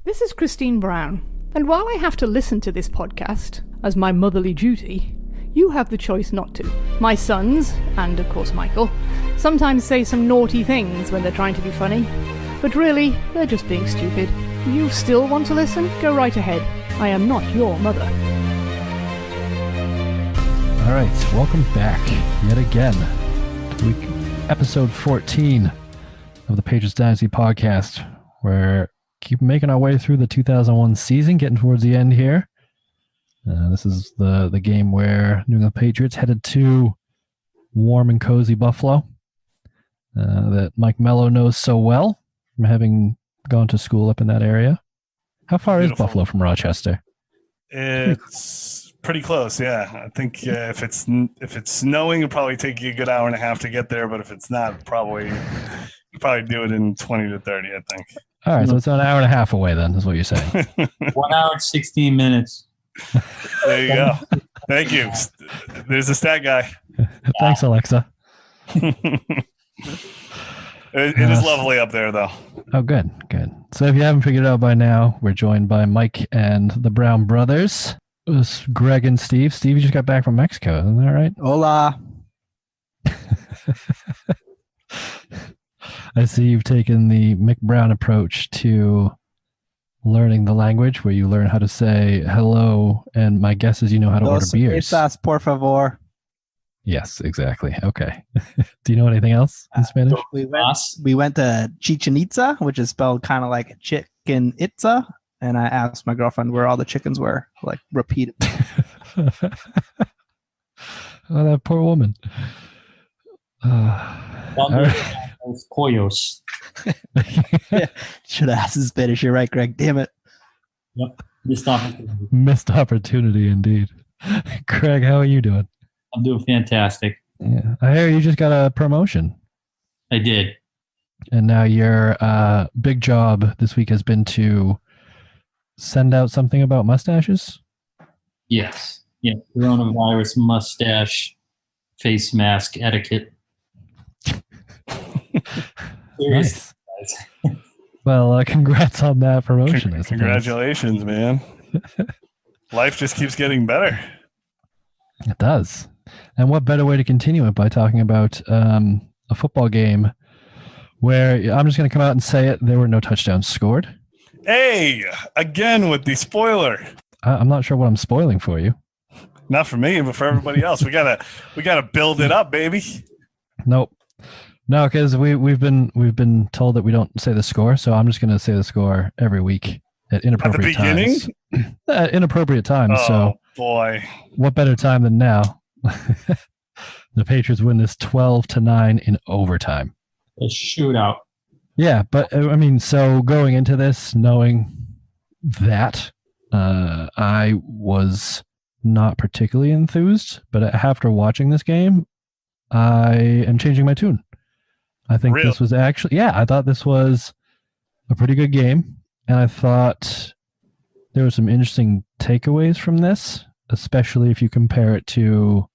This is Christine Brown, and while I have to listen to this podcast as my motherly duty, you have the choice not to. My sons, and of course Michael, sometimes say some naughty things when they're trying to be funny, but really, they're just being stupid. You still want to listen? Go right ahead. I am not your mother. Alright, welcome back yet again to episode 14 of the Patriots Dynasty podcast, where keep making our way through the 2001 season, getting towards the end here. This is the game where New England Patriots headed to warm and cozy Buffalo that Mike Mello knows so well from having gone to school up in that area. How far is Buffalo from Rochester? It's pretty close, yeah. I think if it's snowing, it'll probably take you a good hour and a half to get there, but if it's not, you probably do it in 20 to 30, I think. All right, so it's an hour and a half away then, is what you're saying. 1 hour and 16 minutes. There you go. Thank you. There's the stat guy. Thanks, Alexa. It is lovely up there, though. Oh, good. So if you haven't figured it out by now, we're joined by Mike and the Brown brothers. It was Greg and Steve. Steve, you just got back from Mexico, isn't that right? Hola. I see you've taken the Mick Brown approach to learning the language, where you learn how to say hello, and my guess is you know how to order beers. Esas, por favor. Yes, exactly. Okay. Do you know anything else in Spanish? We went to Chichen Itza, which is spelled kind of like chicken itza, and I asked my girlfriend where all the chickens were, like repeatedly. Oh, that poor woman. Those pollos. Yeah. Should have asked in Spanish. You're right, Greg. Damn it. Yep. Missed Missed opportunity indeed. Craig, how are you doing? I'm doing fantastic. Yeah, I hear you just got a promotion. I did. And now your big job this week has been to send out something about mustaches? Yes. Yeah. Coronavirus mustache face mask etiquette. Nice. Well, congrats on that promotion. Congratulations, man. Life just keeps getting better. It does. And what better way to continue it by talking about a football game where I'm just going to come out and say it. There were no touchdowns scored. Hey, again with the spoiler. I'm not sure what I'm spoiling for you. Not for me, but for everybody else. We gotta build it up, baby. Nope. No, because we've been told that we don't say the score, so I'm just going to say the score every week at inappropriate times. At inappropriate times. Oh, so boy, what better time than now? The Patriots win this 12-9 in overtime. A shootout. Yeah, but I mean, so going into this, knowing that, I was not particularly enthused, but after watching this game, I am changing my tune. I think this was actually, I thought this was a pretty good game, and I thought there were some interesting takeaways from this, especially if you compare it to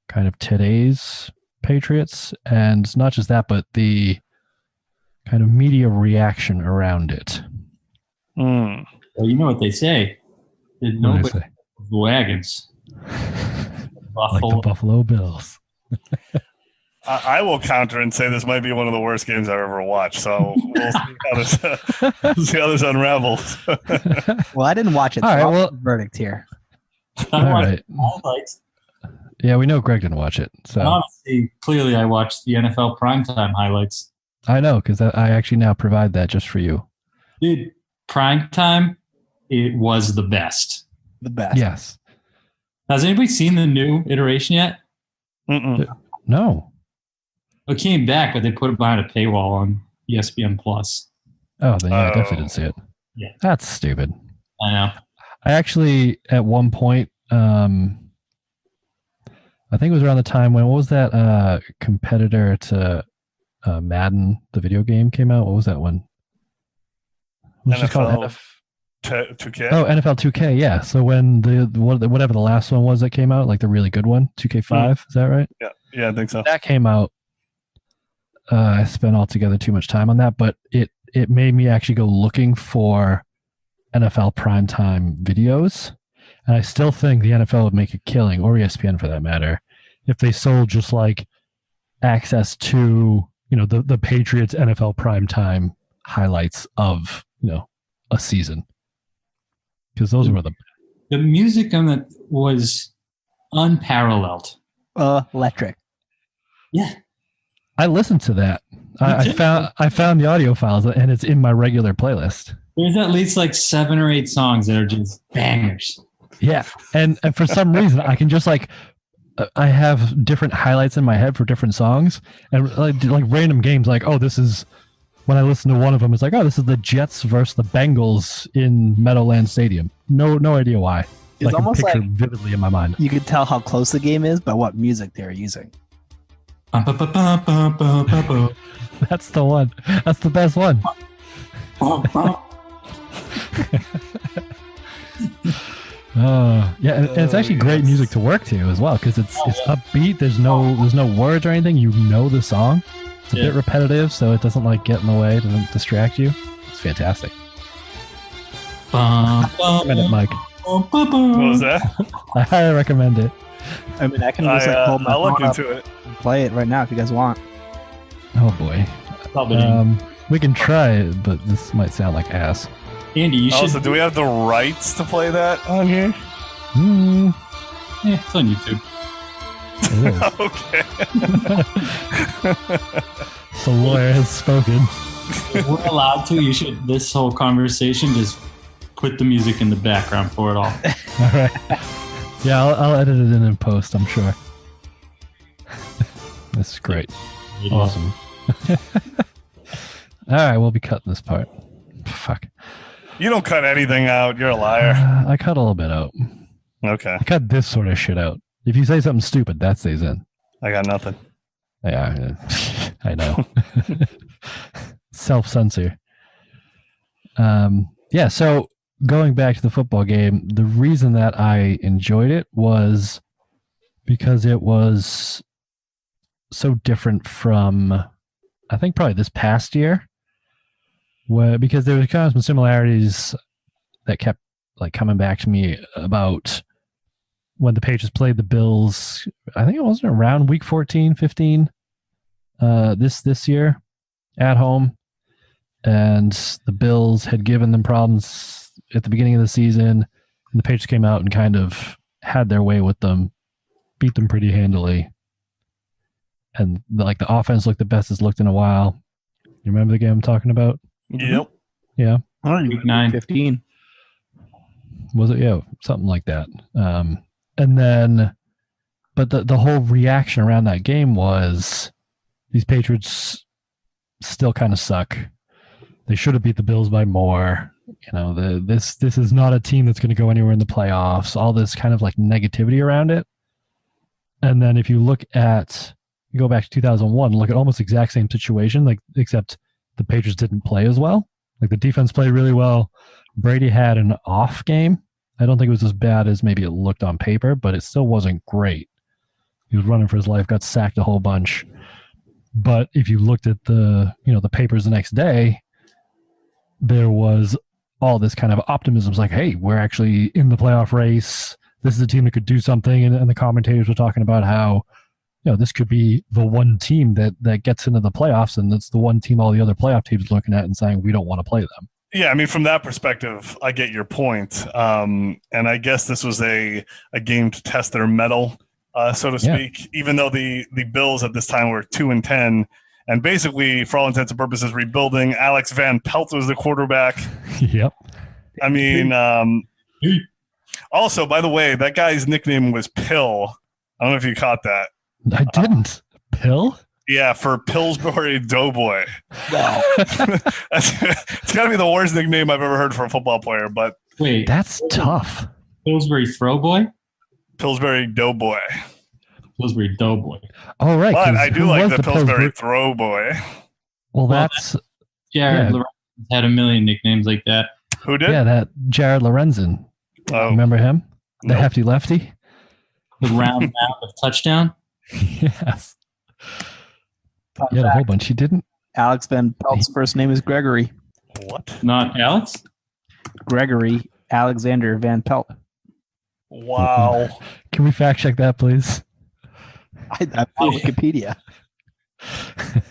kind of today's Patriots, and not just that, but the kind of media reaction around it. Well, you know what they say. Did nobody the wagons? Like the Buffalo Bills. I will counter and say this might be one of the worst games I've ever watched. So we'll see how this unravels. Well, I didn't watch it. All so right, I'll give a verdict here. All right. Highlights. Yeah, we know Greg didn't watch it. So honestly, clearly I watched the NFL primetime highlights. I know, because I actually now provide that just for you. Dude, primetime, it was the best. The best. Yes. Has anybody seen the new iteration yet? No. It came back, but they put it behind a paywall on ESPN Plus. Oh, then I definitely didn't see it. Yeah. That's stupid. I know. I actually, at one point, I think it was around the time when, what was that competitor to Madden, the video game, came out? What was that one? What was it called? 2K? Oh, NFL 2K, yeah. So when whatever the last one was that came out, like the really good one, 2K5, is that right? Yeah, I think so. That came out. I spent altogether too much time on that, but it made me actually go looking for NFL primetime videos. And I still think the NFL would make a killing, or ESPN for that matter, if they sold just like access to, the Patriots NFL primetime highlights of, a season. Because those were the music on that was unparalleled. Electric. Yeah. I listened to that. I found the audio files, and it's in my regular playlist. There's at least like 7 or 8 songs that are just bangers. Yeah, and for some reason, I can just like I have different highlights in my head for different songs, and like random games. Like, oh, this is when I listen to one of them. It's like, oh, this is the Jets versus the Bengals in Meadowlands Stadium. No idea why. It's I almost can picture like vividly in my mind. You could tell how close the game is by what music they're using. That's the one. That's the best one. Yeah, and it's actually great music to work to as well because it's upbeat. There's no words or anything. You know the song. It's a bit repetitive, so it doesn't like get in the way, doesn't distract you. It's fantastic. Recommend it, Mike. What was that? I highly recommend it. I mean, I can just hold my I'll look phone into up it. and play it right now if you guys want. Oh boy. We can try it, but this might sound like ass. Andy, you should. Also, do we have the rights to play that on here? Yeah, it's on YouTube. It is. Okay. The lawyer has spoken. If we're allowed to, you should. This whole conversation, just put the music in the background for it all. All right. Yeah, I'll edit it in post, I'm sure. This is great. Awesome. All right, we'll be cutting this part. Fuck. You don't cut anything out. You're a liar. I cut a little bit out. Okay. I cut this sort of shit out. If you say something stupid, that stays in. I got nothing. Yeah, I know. Self-censor. Yeah, so going back to the football game, the reason that I enjoyed it was because it was so different from, I think, probably this past year, because there was kind of some similarities that kept like coming back to me about when the Patriots played the Bills. I think it wasn't around week 14, 15 this year at home, and the Bills had given them problems at the beginning of the season, and the Patriots came out and kind of had their way with them, beat them pretty handily, and the offense looked the best it's looked in a while. You remember the game I'm talking about? Yep. Yeah. Week 9, 15. Was it? Yeah, something like that. And then, but the whole reaction around that game was these Patriots still kind of suck. They should have beat the Bills by more. This is not a team that's going to go anywhere in the playoffs. All this kind of like negativity around it. And then if you go back to 2001, look at almost the exact same situation, except the Patriots didn't play as well. Like the defense played really well. Brady had an off game. I don't think it was as bad as maybe it looked on paper, but it still wasn't great. He was running for his life, got sacked a whole bunch. But if you looked at the papers the next day, there was all this kind of optimism. It's like, hey, we're actually in the playoff race. This is a team that could do something. And the commentators were talking about how, this could be the one team that gets into the playoffs, and it's the one team all the other playoff teams looking at and saying, we don't want to play them. Yeah, I mean, from that perspective, I get your point. And I guess this was a game to test their mettle, so to speak, even though the Bills at this time were 2-10 and basically, for all intents and purposes, rebuilding. Alex Van Pelt was the quarterback. Yep. I mean, also, by the way, that guy's nickname was Pill. I don't know if you caught that. I didn't. Pill? Yeah, for Pillsbury Doughboy. Wow. It's got to be the worst nickname I've ever heard for a football player, but wait, that's tough. Pillsbury Throwboy? Pillsbury Doughboy. Pillsbury Doughboy. Oh, right. But I do like the Pillsbury Throwboy. Well, that's Jared Lorenzen had a million nicknames like that. Who did? Yeah, that Jared Lorenzen. Oh. Remember him? The Nope. hefty lefty? The round map of touchdown. Yes. Fun He had a whole fact, bunch. He didn't. Alex Van Pelt's first name is Gregory. What? Not Alex? Gregory Alexander Van Pelt. Wow. Can we fact check that, please? I'm on Wikipedia.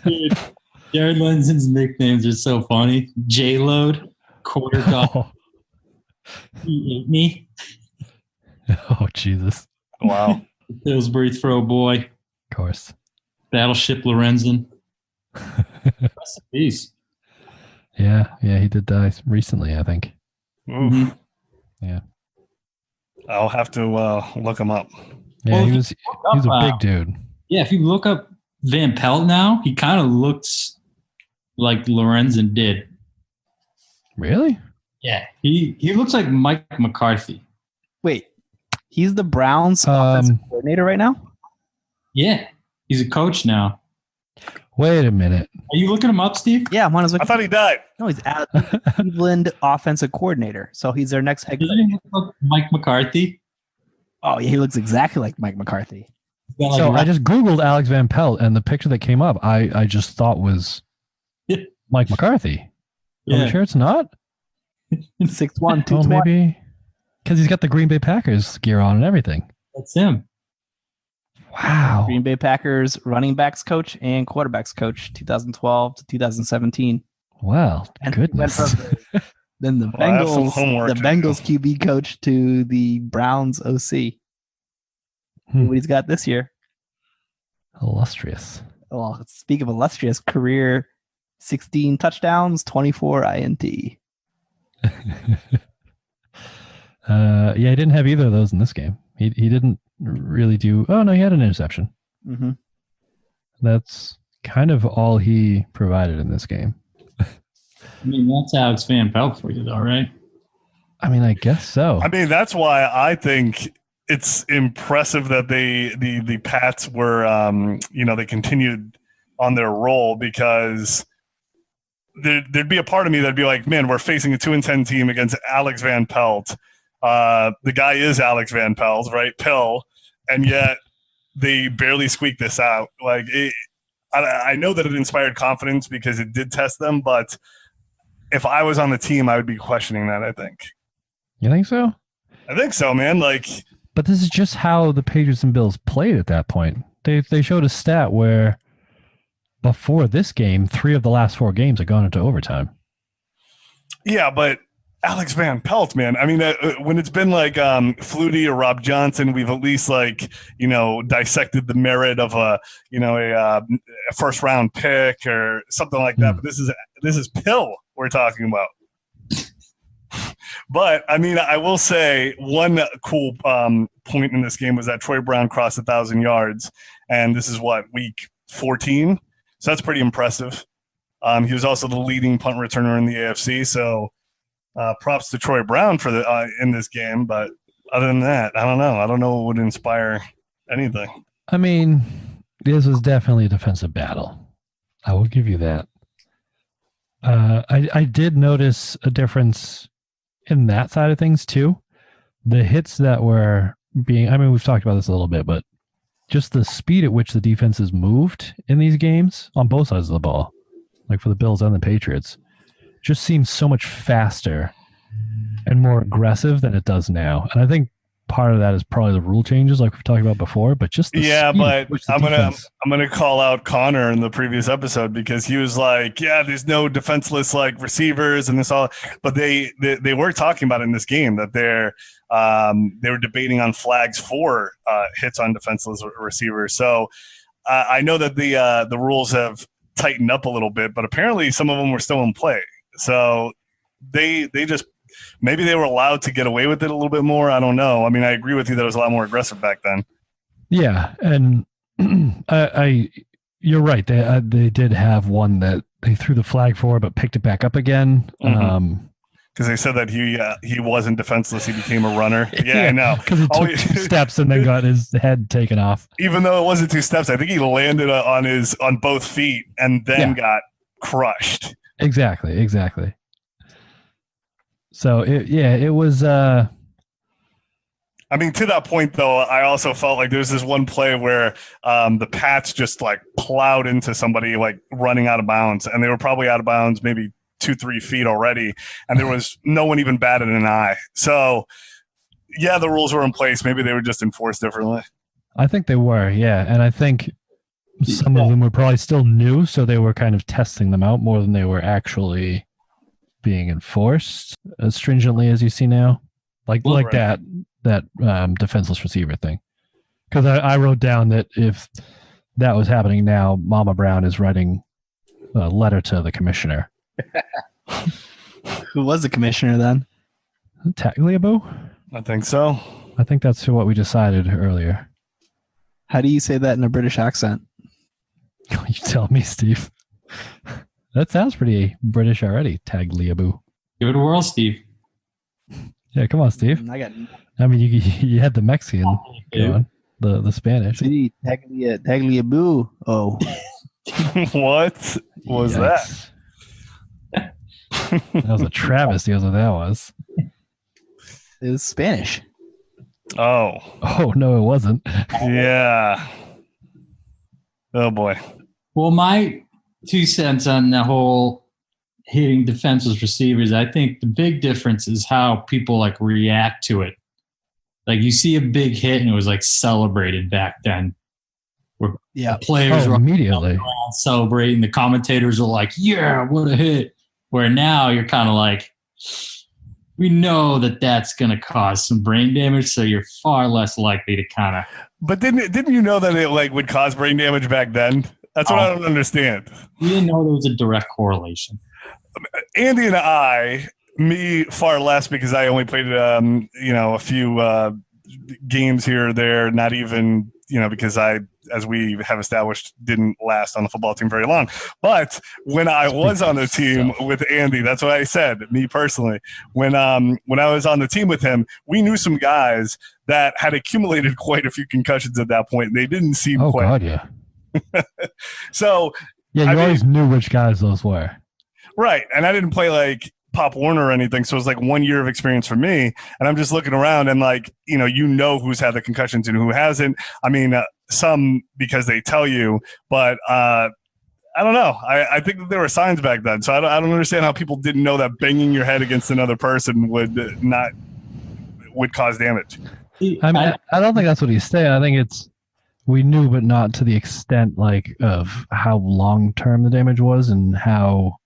Dude, Jared Lenson's nicknames are so funny. J-Load, Quarter Dog, Oh, He Ate Me, oh, Jesus. Wow. Pillsbury Throw Boy, Of course. Battleship Lorenzen. Rest in peace. Yeah, he did die recently, I think. Oof. Mhm. Yeah. I'll have to look him up. Yeah, Well, he was a big dude. Yeah, if you look up Van Pelt now, he kind of looks like Lorenzen did. Really? Yeah, he looks like Mike McCarthy. Wait, he's the Browns offensive coordinator right now? Yeah, he's a coach now. Wait a minute. Are you looking him up, Steve? Yeah, I'm on his I thought he died. No, he's Cleveland offensive coordinator. So he's their next head coach. Doesn't he look like Mike McCarthy? Oh, yeah, he looks exactly like Mike McCarthy. He's got, like, So I rough- just Googled Alex Van Pelt, and the picture that came up, I just thought was Mike McCarthy. Are Yeah. you sure it's not? 6'1", Oh, 220. maybe. Because he's got the Green Bay Packers gear on and everything. That's him. Wow. Green Bay Packers running backs coach and quarterbacks coach, 2012 to 2017. Well, And he went goodness. from then the Well, I have some Bengals, homework the to Bengals QB coach to the Browns OC. See Hmm. what he's got this year. Illustrious. Well, speak of illustrious career, 16 touchdowns, 24 INT. Yeah, he didn't have either of those in this game. He didn't really do. Oh no, he had an interception. Mm-hmm. That's kind of all he provided in this game. I mean, that's Alex Van Pelt for you, though, right? I mean, I guess so. I mean, that's why I think it's impressive that the Pats were, they continued on their roll, because there'd be a part of me that'd be like, man, we're facing a 2-10 team against Alex Van Pelt. The guy is Alex Van Pelt, right? Pill. And yet they barely squeaked this out. Like, I know that it inspired confidence because it did test them, but if I was on the team, I would be questioning that, I think. You think so? I think so, man. Like, But this is just how the Patriots and Bills played at that point. They showed a stat where before this game, 3 of the last 4 games had gone into overtime. yeah, but Alex Van Pelt, man. I mean, when it's been like Flutie or Rob Johnson, we've at least dissected the merit of a first round pick or something like that. But this is Pill we're talking about. But I mean, I will say one cool point in this game was that Troy Brown crossed 1,000 yards, and this is week 14. So that's pretty impressive. He was also the leading punt returner in the AFC. So props to Troy Brown for in this game. But other than that, I don't know. I don't know what would inspire anything. I mean, this was definitely a defensive battle. I will give you that. I did notice a difference in that side of things too. The hits that were being, I mean, we've talked about this a little bit, but just the speed at which the defenses moved in these games on both sides of the ball, like for the Bills and the Patriots, just seems so much faster and more aggressive than it does now. And I think part of that is probably the rule changes, like we've talked about before. But just the speed but at which the I'm defense- gonna call out Connor in the previous episode because he was like, "Yeah, there's no defenseless receivers and this all," but they were talking about it in this game that they were debating on flags for hits on defenseless receivers. So I know that the rules have tightened up a little bit, but apparently some of them were still in play. So they just. Maybe they were allowed to get away with it a little bit more. I don't know. I mean, I agree with you that it was a lot more aggressive back then. Yeah, and you're right. They did have one that they threw the flag for, but picked it back up again. Because they said that he wasn't defenseless. He became a runner. Yeah, I know. Because he took 2 steps and then got his head taken off. Even though it wasn't 2 steps, I think he landed on both feet and then got crushed. Exactly. So it was. I mean, to that point, though, I also felt like there's this one play where the Pats just plowed into somebody running out of bounds, and they were probably out of bounds maybe 2-3 feet already, and there was no one even batted an eye. So, yeah, the rules were in place. Maybe they were just enforced differently. I think they were, yeah. And I think some of them were probably still new, so they were kind of testing them out more than they were actually being enforced as stringently as you see now. Like right. that defenseless receiver thing. Because I wrote down that if that was happening now, Mama Brown is writing a letter to the commissioner. Who was the commissioner then? Tagliabue? I think so. I think that's what we decided earlier. How do you say that in a British accent? You tell me, Steve. That sounds pretty British already, Tagliabue. Give it a whirl, Steve. Yeah, come on, Steve. I mean, you had the Mexican going, the Spanish. See, Tagliabue. Oh. What was Yikes. That was a travesty, is what that was. It was Spanish. Oh. Oh, no, it wasn't. Yeah. Oh, boy. Well, my 2 cents on the whole hitting defenseless receivers, I think the big difference is how people like react to it. Like you see a big hit and it was like celebrated back then. Where the players were immediately celebrating. The commentators are like, yeah, what a hit. Where now you're kind of like, we know that that's going to cause some brain damage, so you're far less likely to kind of. But didn't you know that it like would cause brain damage back then? That's what I don't understand. We didn't know there was a direct correlation. Andy and I, me far less because I only played a few games here or there. Not even because I, as we have established, didn't last on the football team very long. But when I was on the team with Andy, that's what I said, me personally. When I was on the team with him, we knew some guys that had accumulated quite a few concussions at that point. They didn't seem Oh, quite. God, yeah. So, yeah, you always knew which guys those were. Right. And I didn't play like Pop Warner or anything. So it was like 1 year of experience for me. And I'm just looking around and like, who's had the concussions and who hasn't. I mean, some because they tell you, but I don't know. I think that there were signs back then. So I don't understand how people didn't know that banging your head against another person would cause damage. I mean, I don't think that's what he's saying. I think it's we knew, but not to the extent like of how long term the damage was and how.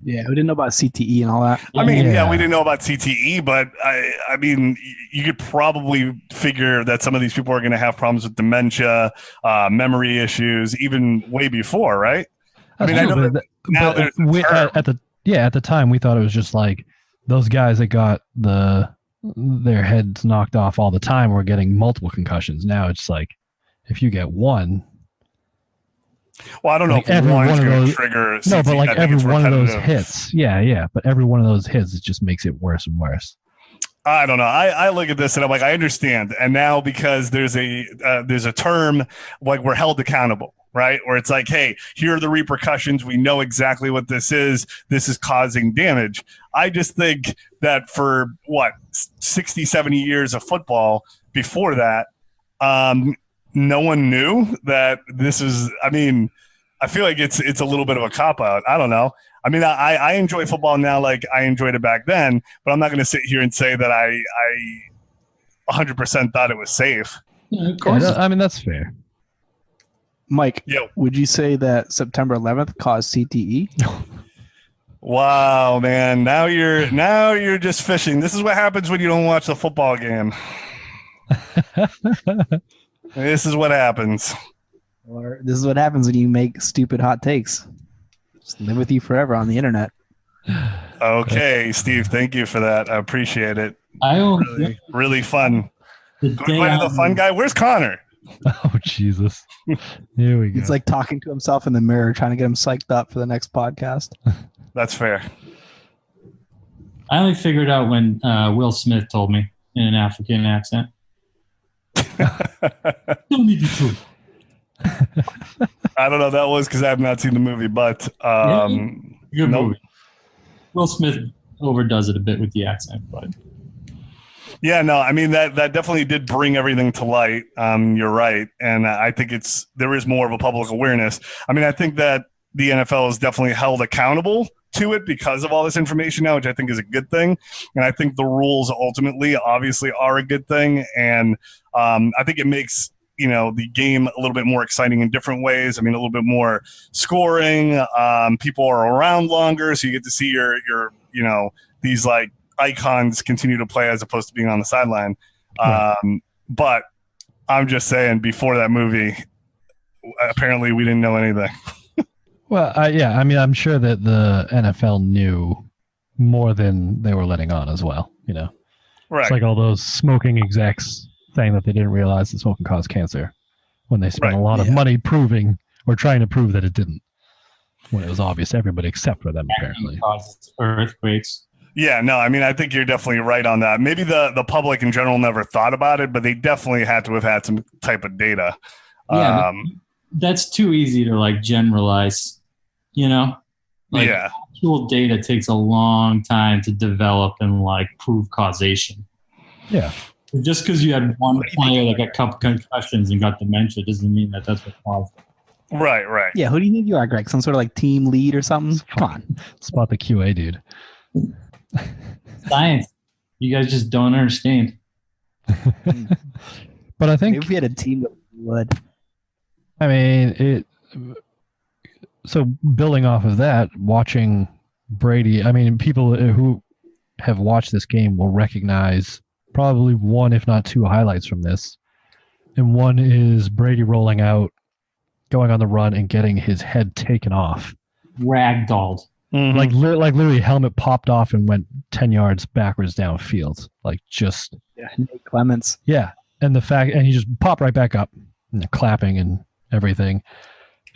Yeah, we didn't know about CTE and all that. I mean, yeah, we didn't know about CTE, but I mean, you could probably figure that some of these people are going to have problems with dementia, memory issues, even way before, right? I mean, I know that now at the time we thought it was just like those guys that got their heads knocked off all the time were getting multiple concussions. Now it's like if you get one. Well, I don't know like if one's going to trigger. No, but like every one of those hits. Yeah. But every one of those hits, it just makes it worse and worse. I don't know. I look at this and I'm like, I understand. And now because there's a term like we're held accountable, right? Where it's like, hey, here are the repercussions. We know exactly what this is. This is causing damage. I just think that for 60, 70 years of football before that, no one knew that this is. I mean, I feel like it's a little bit of a cop out. I don't know. I mean, I enjoy football now like I enjoyed it back then, but I'm not going to sit here and say that I 100% thought it was safe. Yeah, of course. I mean, that's fair. Mike, would you say that September 11th caused CTE? Wow, man! Now you're just fishing. This is what happens when you don't watch the football game. This is what happens. Or this is what happens when you make stupid hot takes. Just live with you forever on the internet. Okay, Steve, thank you for that. I appreciate it. Really fun. Going to the fun guy. Where's Connor? Oh, Jesus. Here we go. He's like talking to himself in the mirror, trying to get him psyched up for the next podcast. That's fair. I only figured out when Will Smith told me in an African accent. Tell me the truth. I don't know. That was because I have not seen the movie, but good movie. Will Smith overdoes it a bit with the accent, but yeah, no, I mean that definitely did bring everything to light. You're right, and I think there is more of a public awareness. I mean, I think that the NFL is definitely held accountable to it because of all this information now, which I think is a good thing. And I think the rules ultimately obviously are a good thing. And I think it makes, the game a little bit more exciting in different ways. I mean, a little bit more scoring. People are around longer, so you get to see your these like icons continue to play as opposed to being on the sideline. Right. But I'm just saying, before that movie, apparently we didn't know anything. Well, I'm sure that the NFL knew more than they were letting on as well. Right. It's like all those smoking execs saying that they didn't realize that smoking caused cancer when they spent a lot of money proving or trying to prove that it didn't, when it was obvious to everybody except for them, apparently. Causes earthquakes. Yeah, no, I mean, I think you're definitely right on that. Maybe the public in general never thought about it, but they definitely had to have had some type of data. Yeah, that's too easy to like generalize, actual data takes a long time to develop and like prove causation. Yeah. Just because you had one player that got a couple concussions and got dementia doesn't mean that that's what caused it. Right. Yeah, who do you think you are, Greg? Some sort of like team lead or something? Come on. Spot the QA dude. Science. You guys just don't understand. But I think maybe if we had a team that we would. I mean, so building off of that, watching Brady, I mean, people who have watched this game will recognize probably one, if not two, highlights from this. And one is Brady rolling out, going on the run, and getting his head taken off. Ragdolled. Mm-hmm. Like literally, helmet popped off and went 10 yards backwards downfield. Like just. Yeah, Nate Clements. Yeah. And he just popped right back up, clapping and everything.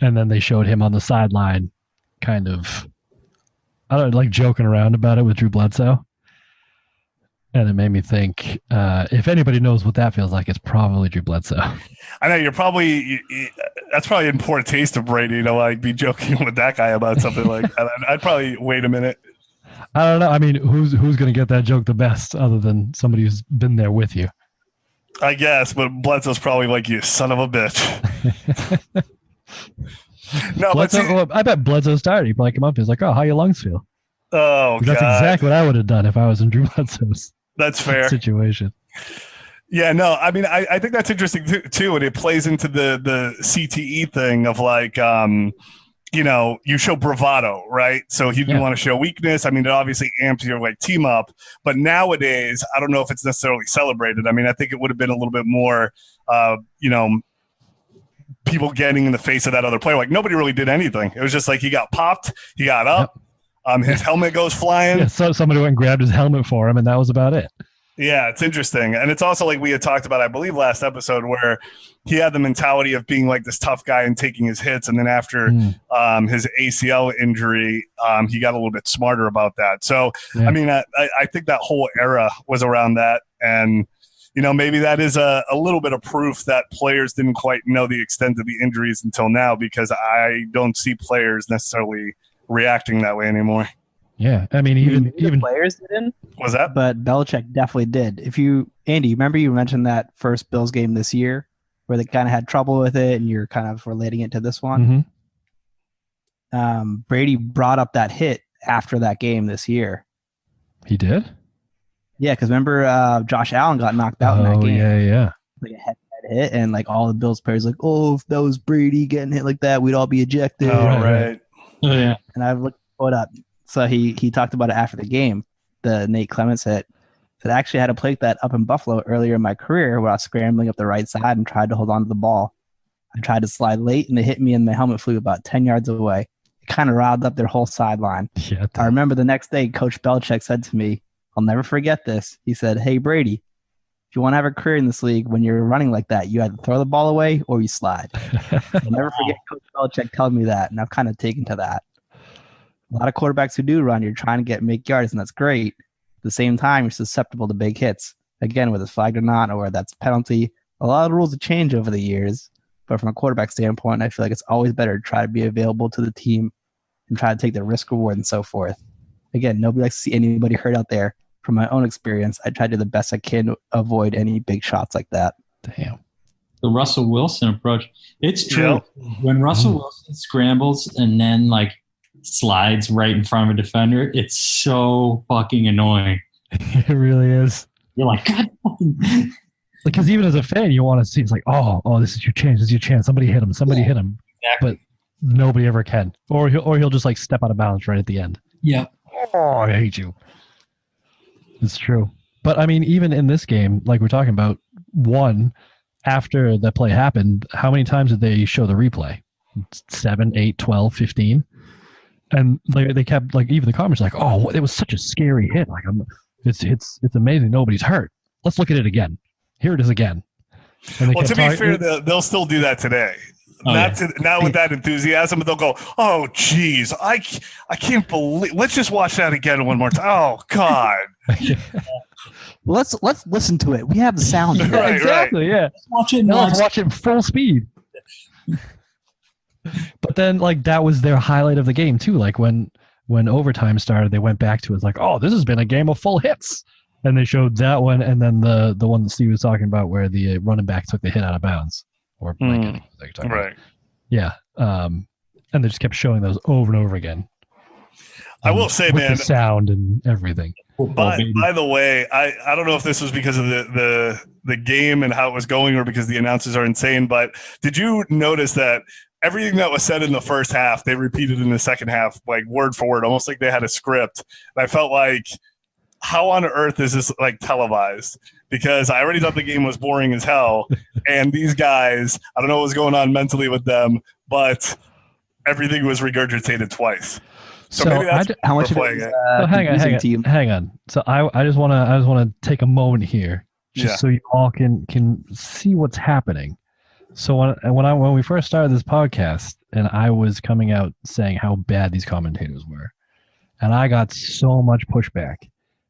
And then they showed him on the sideline, kind of, like joking around about it with Drew Bledsoe. And it made me think, if anybody knows what that feels like, it's probably Drew Bledsoe. I know that's probably in poor taste of Brady to like be joking with that guy about something like that. I'd probably wait a minute. I don't know. I mean, who's going to get that joke the best other than somebody who's been there with you? I guess, but Bledsoe's probably like, you son of a bitch. No, Bledsoe, I bet Bledsoe's tired. He'd probably come up and he's like, "Oh, how your lungs feel?" Oh, that's God. exactly what I would have done if I was in Drew Bledsoe's That's fair situation. Yeah, no, I mean, I think that's interesting too, and it plays into the CTE thing of like, you show bravado, right? So he didn't want to show weakness. I mean, it obviously amps your like team up, but nowadays, I don't know if it's necessarily celebrated. I mean, I think it would have been a little bit more, people getting in the face of that other player. Like nobody really did anything. It was just like he got popped, he got up, his helmet goes flying. Yeah, so somebody went and grabbed his helmet for him, and that was about it. Yeah, it's interesting. And it's also like we had talked about, I believe, last episode where he had the mentality of being like this tough guy and taking his hits. And then after his ACL injury, he got a little bit smarter about that. So, I mean, I think that whole era was around that. And, maybe that is a little bit of proof that players didn't quite know the extent of the injuries until now, because I don't see players necessarily reacting that way anymore. Yeah, I mean, even players didn't. Was that? But Belichick definitely did. Andy, remember you mentioned that first Bills game this year where they kind of had trouble with it, and you're kind of relating it to this one. Mm-hmm. Brady brought up that hit after that game this year. He did? Yeah, because remember Josh Allen got knocked out in that game. Yeah. Like a head-to-head hit, and like all the Bills players like, oh, if that was Brady getting hit like that, we'd all be ejected. Oh, right. Oh, yeah. And I've looked it up. So he talked about it after the game, the Nate Clements hit. That I actually had to play that up in Buffalo earlier in my career where I was scrambling up the right side and tried to hold on to the ball. I tried to slide late, and it hit me, and my helmet flew about 10 yards away. It kind of riled up their whole sideline. Yeah, I remember the next day, Coach Belichick said to me, I'll never forget this. He said, "Hey, Brady, if you want to have a career in this league, when you're running like that, you either throw the ball away or you slide." I'll never forget Coach Belichick telling me that, and I've kind of taken to that. A lot of quarterbacks who do run, you're trying to make yards, and that's great. At the same time, you're susceptible to big hits. Again, whether it's flagged or not, or whether that's penalty. A lot of the rules have changed over the years, but from a quarterback standpoint, I feel like it's always better to try to be available to the team and try to take the risk reward and so forth. Again, nobody likes to see anybody hurt out there. From my own experience, I try to do the best I can to avoid any big shots like that. Damn. The Russell Wilson approach. It's true. Yeah. When Russell Wilson scrambles and then like slides right in front of a defender. It's so fucking annoying. It really is. You're like, God fucking. Because even as a fan, you want to see, it's like, oh, this is your chance. This is your chance. Somebody hit him. Somebody hit him. Exactly. But nobody ever can. Or he'll just like step out of bounds right at the end. Yeah. Oh, I hate you. It's true. But I mean, even in this game, like we're talking about, after that play happened, how many times did they show the replay? 7, 8, 12, 15? And like they kept, like, even the comments like, oh, it was such a scary hit. Like, it's amazing nobody's hurt. Let's look at it again. Here it is again. Well, to be fair, they'll still do that today. Not with that enthusiasm, but they'll go, oh, geez, I can't believe. Let's just watch that again one more time. Oh, God. Well, let's listen to it. We have the sound. Right, right. Exactly, yeah. Let's watch it full speed. But then, like, that was their highlight of the game, too. Like, when overtime started, they went back to it. It's like, oh, this has been a game of full hits. And they showed that one, and then the one that Steve was talking about where the running back took the hit out of bounds. Or right. About. Yeah. And they just kept showing those over and over again. I will say, man, the sound and everything. By the way, I don't know if this was because of the game and how it was going or because the announcers are insane, but did you notice that everything that was said in the first half, they repeated in the second half, like word for word, almost like they had a script? And I felt like, how on earth is this like televised? Because I already thought the game was boring as hell. And these guys, I don't know what was going on mentally with them, but everything was regurgitated twice. So maybe that's how much playing it. Hang on. So I just want to take a moment here, just so you all can see what's happening. So when we first started this podcast, and I was coming out saying how bad these commentators were, and I got so much pushback,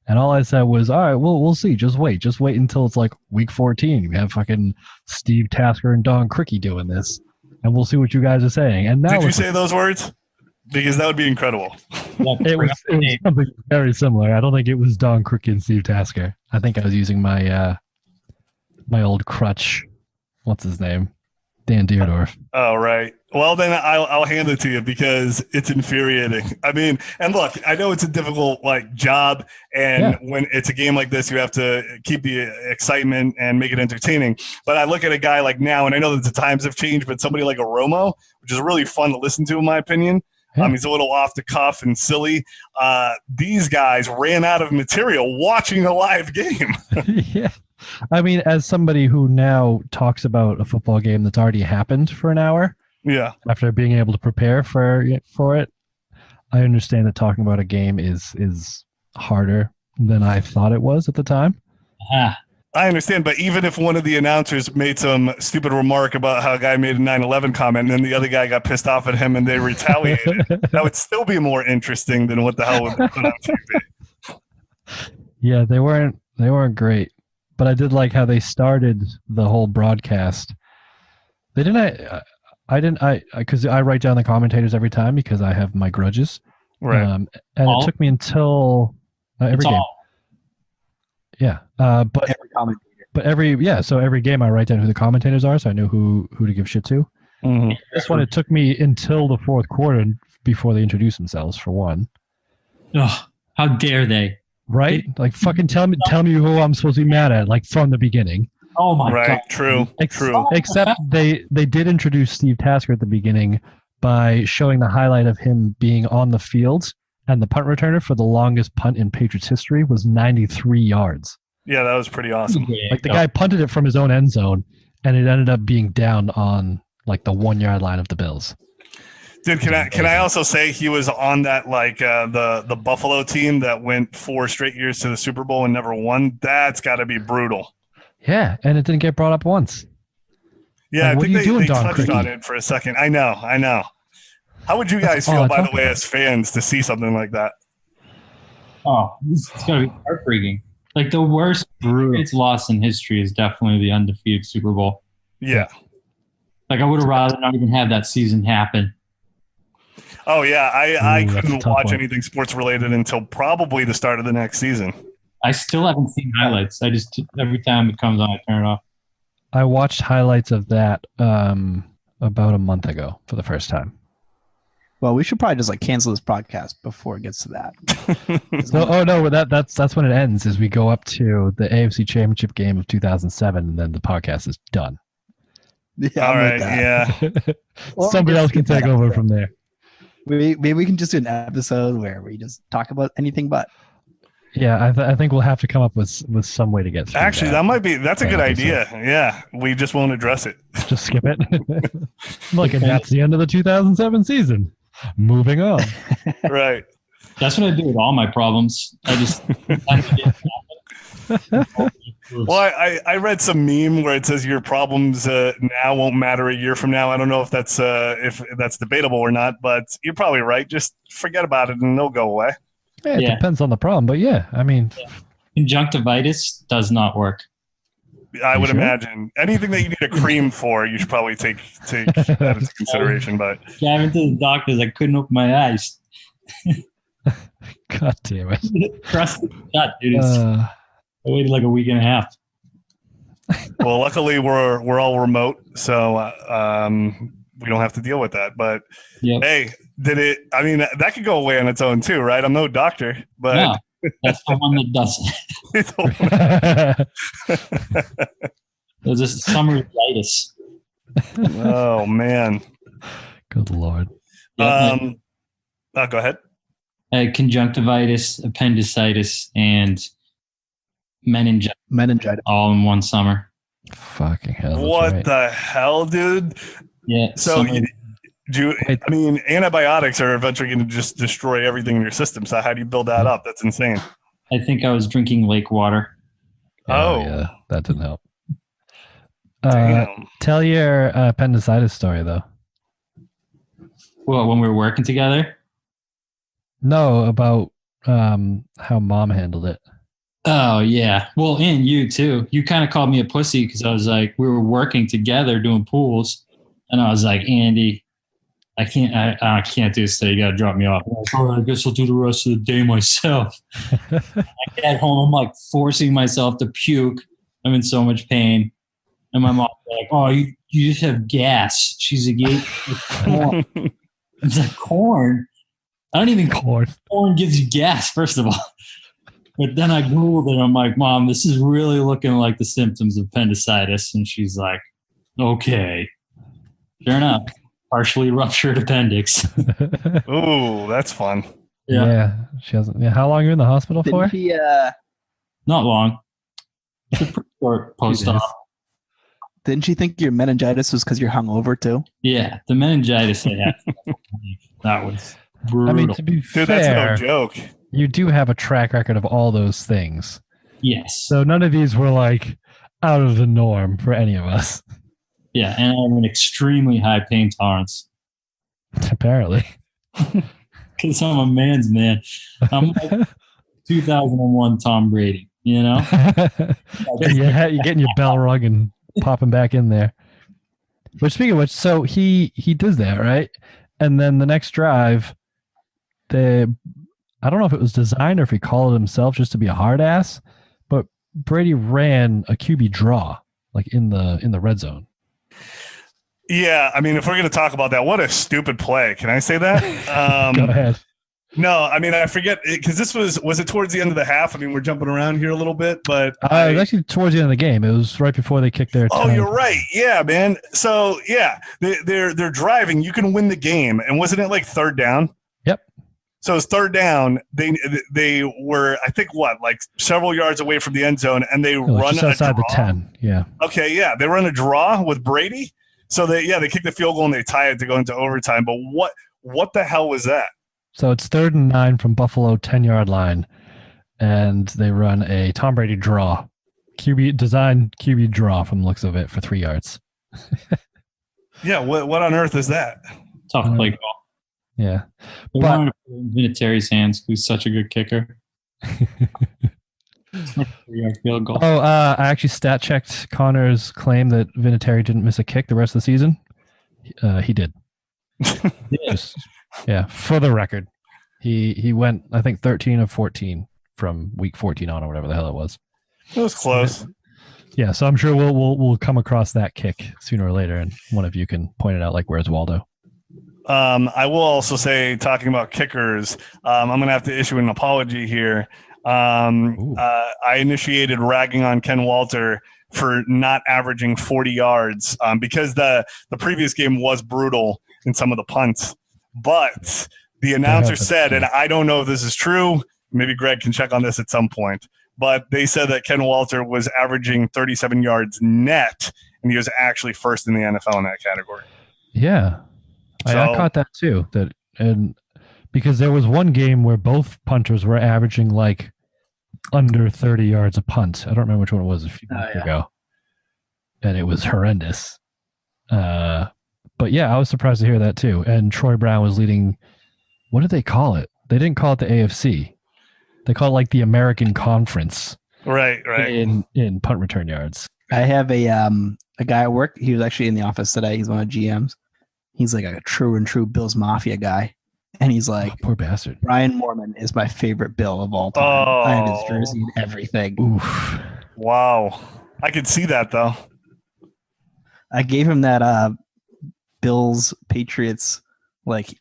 and all I said was, all right, we'll see. Just wait until it's like week 14. We have fucking Steve Tasker and Don Cricky doing this, and we'll see what you guys are saying. And now, did you say those words? Because that would be incredible. It was something very similar. I don't think it was Don Cricky and Steve Tasker. I think I was using my my old crutch. What's his name? Dan Deerdorf. Oh, right. Well, then I'll hand it to you because it's infuriating. I mean, and look, I know it's a difficult job, and when it's a game like this, you have to keep the excitement and make it entertaining. But I look at a guy like now, and I know that the times have changed, but somebody like a Romo, which is really fun to listen to, in my opinion. He's a little off the cuff and silly. These guys ran out of material watching a live game. Yeah. I mean, as somebody who now talks about a football game that's already happened for an hour, after being able to prepare for it, I understand that talking about a game is harder than I thought it was at the time. I understand, but even if one of the announcers made some stupid remark about how a guy made a 9/11 comment and then the other guy got pissed off at him and they retaliated, that would still be more interesting than what the hell would be put on TV. Yeah, they weren't great. But I did like how they started the whole broadcast. They didn't. Because I write down the commentators every time because I have my grudges. Right. And it took me until every game. Yeah. But every commentator. But so every game I write down who the commentators are, so I know who to give shit to. Mm-hmm. This one, it took me until the fourth quarter before they introduced themselves. For one. Oh, how dare they? Right? Like, fucking tell me who I'm supposed to be mad at, like, from the beginning. Oh, my God. True. Except they did introduce Steve Tasker at the beginning by showing the highlight of him being on the field, and the punt returner for the longest punt in Patriots history was 93 yards. Yeah, that was pretty awesome. Like, the guy punted it from his own end zone, and it ended up being down on, like, the 1 yard line of the Bills. Dude, can I also say he was on that the Buffalo team that went 4 straight years to the Super Bowl and never won? That's got to be brutal. Yeah, and it didn't get brought up once. Yeah, like, I think they touched on it for a second. I know. How would you guys feel, by the way, as fans, to see something like that? Oh, it's got to be heartbreaking. Like, the worst Patriots loss in history is definitely the undefeated Super Bowl. Yeah. Like, I would have rather not even have that season happen. Oh, yeah. I couldn't watch anything sports related until probably the start of the next season. I still haven't seen highlights. I just, every time it comes on, I turn it off. I watched highlights of that about a month ago for the first time. Well, we should probably just like cancel this podcast before it gets to that. So, no, that's when it ends. Is we go up to the AFC Championship game of 2007, and then the podcast is done. Yeah, All I'm with right, that. yeah. Or Somebody just else can skip take that over episode. from there. Maybe we can just do an episode where we just talk about anything but. Yeah, I think we'll have to come up with some way to get through Actually, that's a good idea. Yeah, we just won't address it. Just skip it. Look, and that's the end of the 2007 season. Moving on. Right. That's what I do with all my problems. I just Well, I read some meme where it says your problems now won't matter a year from now. I don't know if that's debatable or not, but you're probably right. Just forget about it and they'll go away. Yeah, it depends on the problem, but yeah, I mean, conjunctivitis does not work. I would sure? imagine anything that you need a cream for, you should probably take that into consideration. But Driving to the doctors, I couldn't open my eyes. God damn it. Crusted shut, dude. I waited like a week and a half. well, luckily we're all remote, so we don't have to deal with that. But Yep. hey, I mean, that could go away on its own too, right? I'm no doctor, but No, that's the one that doesn't. There's this summeritis. oh man. Good Lord. Go ahead. Conjunctivitis, appendicitis, and meningitis Meningitis. all in one summer. Fucking hell. that's What right. the hell, dude? Yeah. So, Wait. I mean, antibiotics are eventually going to just destroy everything in your system. So, how do you build that up? That's insane. I think I was drinking lake water. Oh. Yeah, that didn't help. Damn. Tell your appendicitis story, though. Well, when we were working together. No, about how mom handled it. Oh yeah. Well, and you too. You kind of called me a pussy because I was like, we were working together doing pools, and I was like, Andy, I can't do this today. You got to drop me off. I'm like, all right, I guess I'll do the rest of the day myself. I get home, I'm like forcing myself to puke. I'm in so much pain, and my mom's like, "Oh, you just have gas." She's like, "Corn." It's like corn. I don't even Corn. corn gives you gas, first of all. But then I Googled it. I'm like, Mom, this is really looking like the symptoms of appendicitis. And she's like, okay. Sure enough, partially ruptured appendix. Ooh, that's fun. Yeah. She hasn't. Yeah, how long are you in the hospital for? Didn't she, Not long. It's a pretty short post-op. didn't she think your meningitis was because you're hungover too? Yeah, the meningitis I had. That was brutal. I mean, to be Dude, fair, that's no joke. you do have a track record of all those things. yes. So none of these were like out of the norm for any of us, Yeah, and I have an extremely high pain tolerance apparently. because I'm a man's man. I'm like 2001 Tom Brady, you know? You're getting your bell rung and popping back in there. But speaking of which, so he does that, right? And then the next drive, I don't know if it was designed or if he called it himself just to be a hard ass, but Brady ran a QB draw like in the red zone. Yeah, I mean, if we're going to talk about that, what a stupid play. Can I say that? Go ahead. No, I mean, I forget because this was it towards the end of the half? I mean, we're jumping around here a little bit, but It was actually towards the end of the game. It was right before they kicked their. oh, time. you're right. Yeah, man. So yeah, they're driving. You can win the game, and wasn't it like third down? Yep. So it's third down. They were, I think, like several yards away from the end zone, and they It was run just a outside draw. the 10. Yeah. Okay, yeah, they run a draw with Brady. So they kick the field goal and they tie it to go into overtime. But what the hell was that? So it's 3rd and 9 from Buffalo 10-yard line, and they run a Tom Brady draw, QB draw from the looks of it for 3 yards. Yeah, what on earth is that? Tough play call. Yeah. They But- wanted to put it in Vinatieri's hands. He's such a good kicker. 3-yard field goal. Oh, I actually stat checked Connor's claim that Vinatieri didn't miss a kick the rest of the season. He did. Just, yeah, for the record, he went, I think, 13 of 14 from week 14 on, or whatever the hell it was. It was close. Yeah, so I'm sure we'll come across that kick sooner or later, and one of you can point it out, like, where's Waldo? I will also say, talking about kickers, I'm going to have to issue an apology here. I initiated ragging on Ken Walter for not averaging 40 yards because the previous game was brutal in some of the punts. But the announcer said, and I don't know if this is true, maybe Greg can check on this at some point, but they said that Ken Walter was averaging 37 yards net, and he was actually first in the NFL in that category. Yeah. I caught that too. And because there was one game where both punters were averaging like under 30 yards a punt. I don't remember which one it was a few months ago. And it was horrendous. But yeah, I was surprised to hear that too. And Troy Brown was leading, what did they call it? They didn't call it the AFC. They call it like the American Conference. Right. In punt return yards. I have a guy at work. He was actually in the office today. He's one of GMs. He's like a true and true Bills Mafia guy. And he's like, poor bastard. Brian Moorman is my favorite Bill of all time. I have his jersey and everything. Oof. Wow. I could see that though. I gave him that Bills Patriots like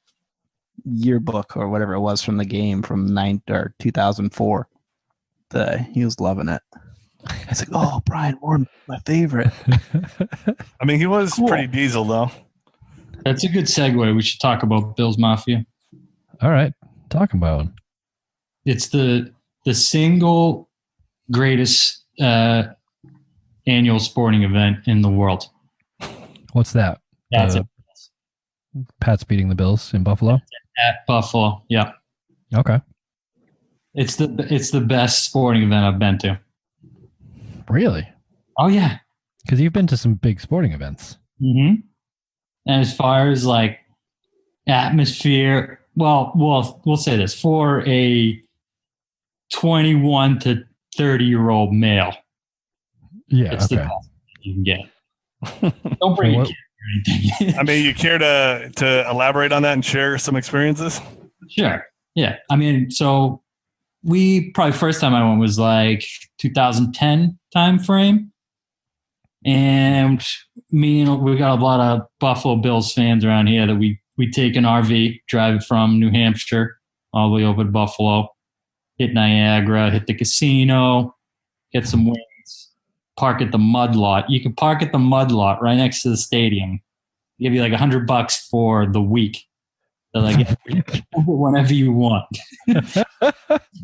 yearbook or whatever it was from the game from 2004. He was loving it. It's like, oh, Brian Moore, my favorite. I mean, he was pretty diesel though. That's a good segue. We should talk about Bills Mafia. All right, talk about him. It's the single greatest annual sporting event in the world. What's that? That's it. Pat's beating the Bills in Buffalo. At Buffalo, yeah. Okay. It's the best sporting event I've been to. Really? Oh yeah. Because you've been to some big sporting events. Mm-hmm. And as far as like atmosphere, well, we'll say this for a 21 to 30-year-old male. Yeah, it's the best you can get. Don't bring a kid or anything. I mean, you care to elaborate on that and share some experiences? Sure. Yeah. I mean, so we probably first time I went was like 2010 time frame. And we got a lot of Buffalo Bills fans around here that we take an RV, drive it from New Hampshire all the way over to Buffalo, hit Niagara, hit the casino, get some wings, park at the mud lot. You can park at the mud lot right next to the stadium. Give you like $100 for the week. They're like, whenever you want.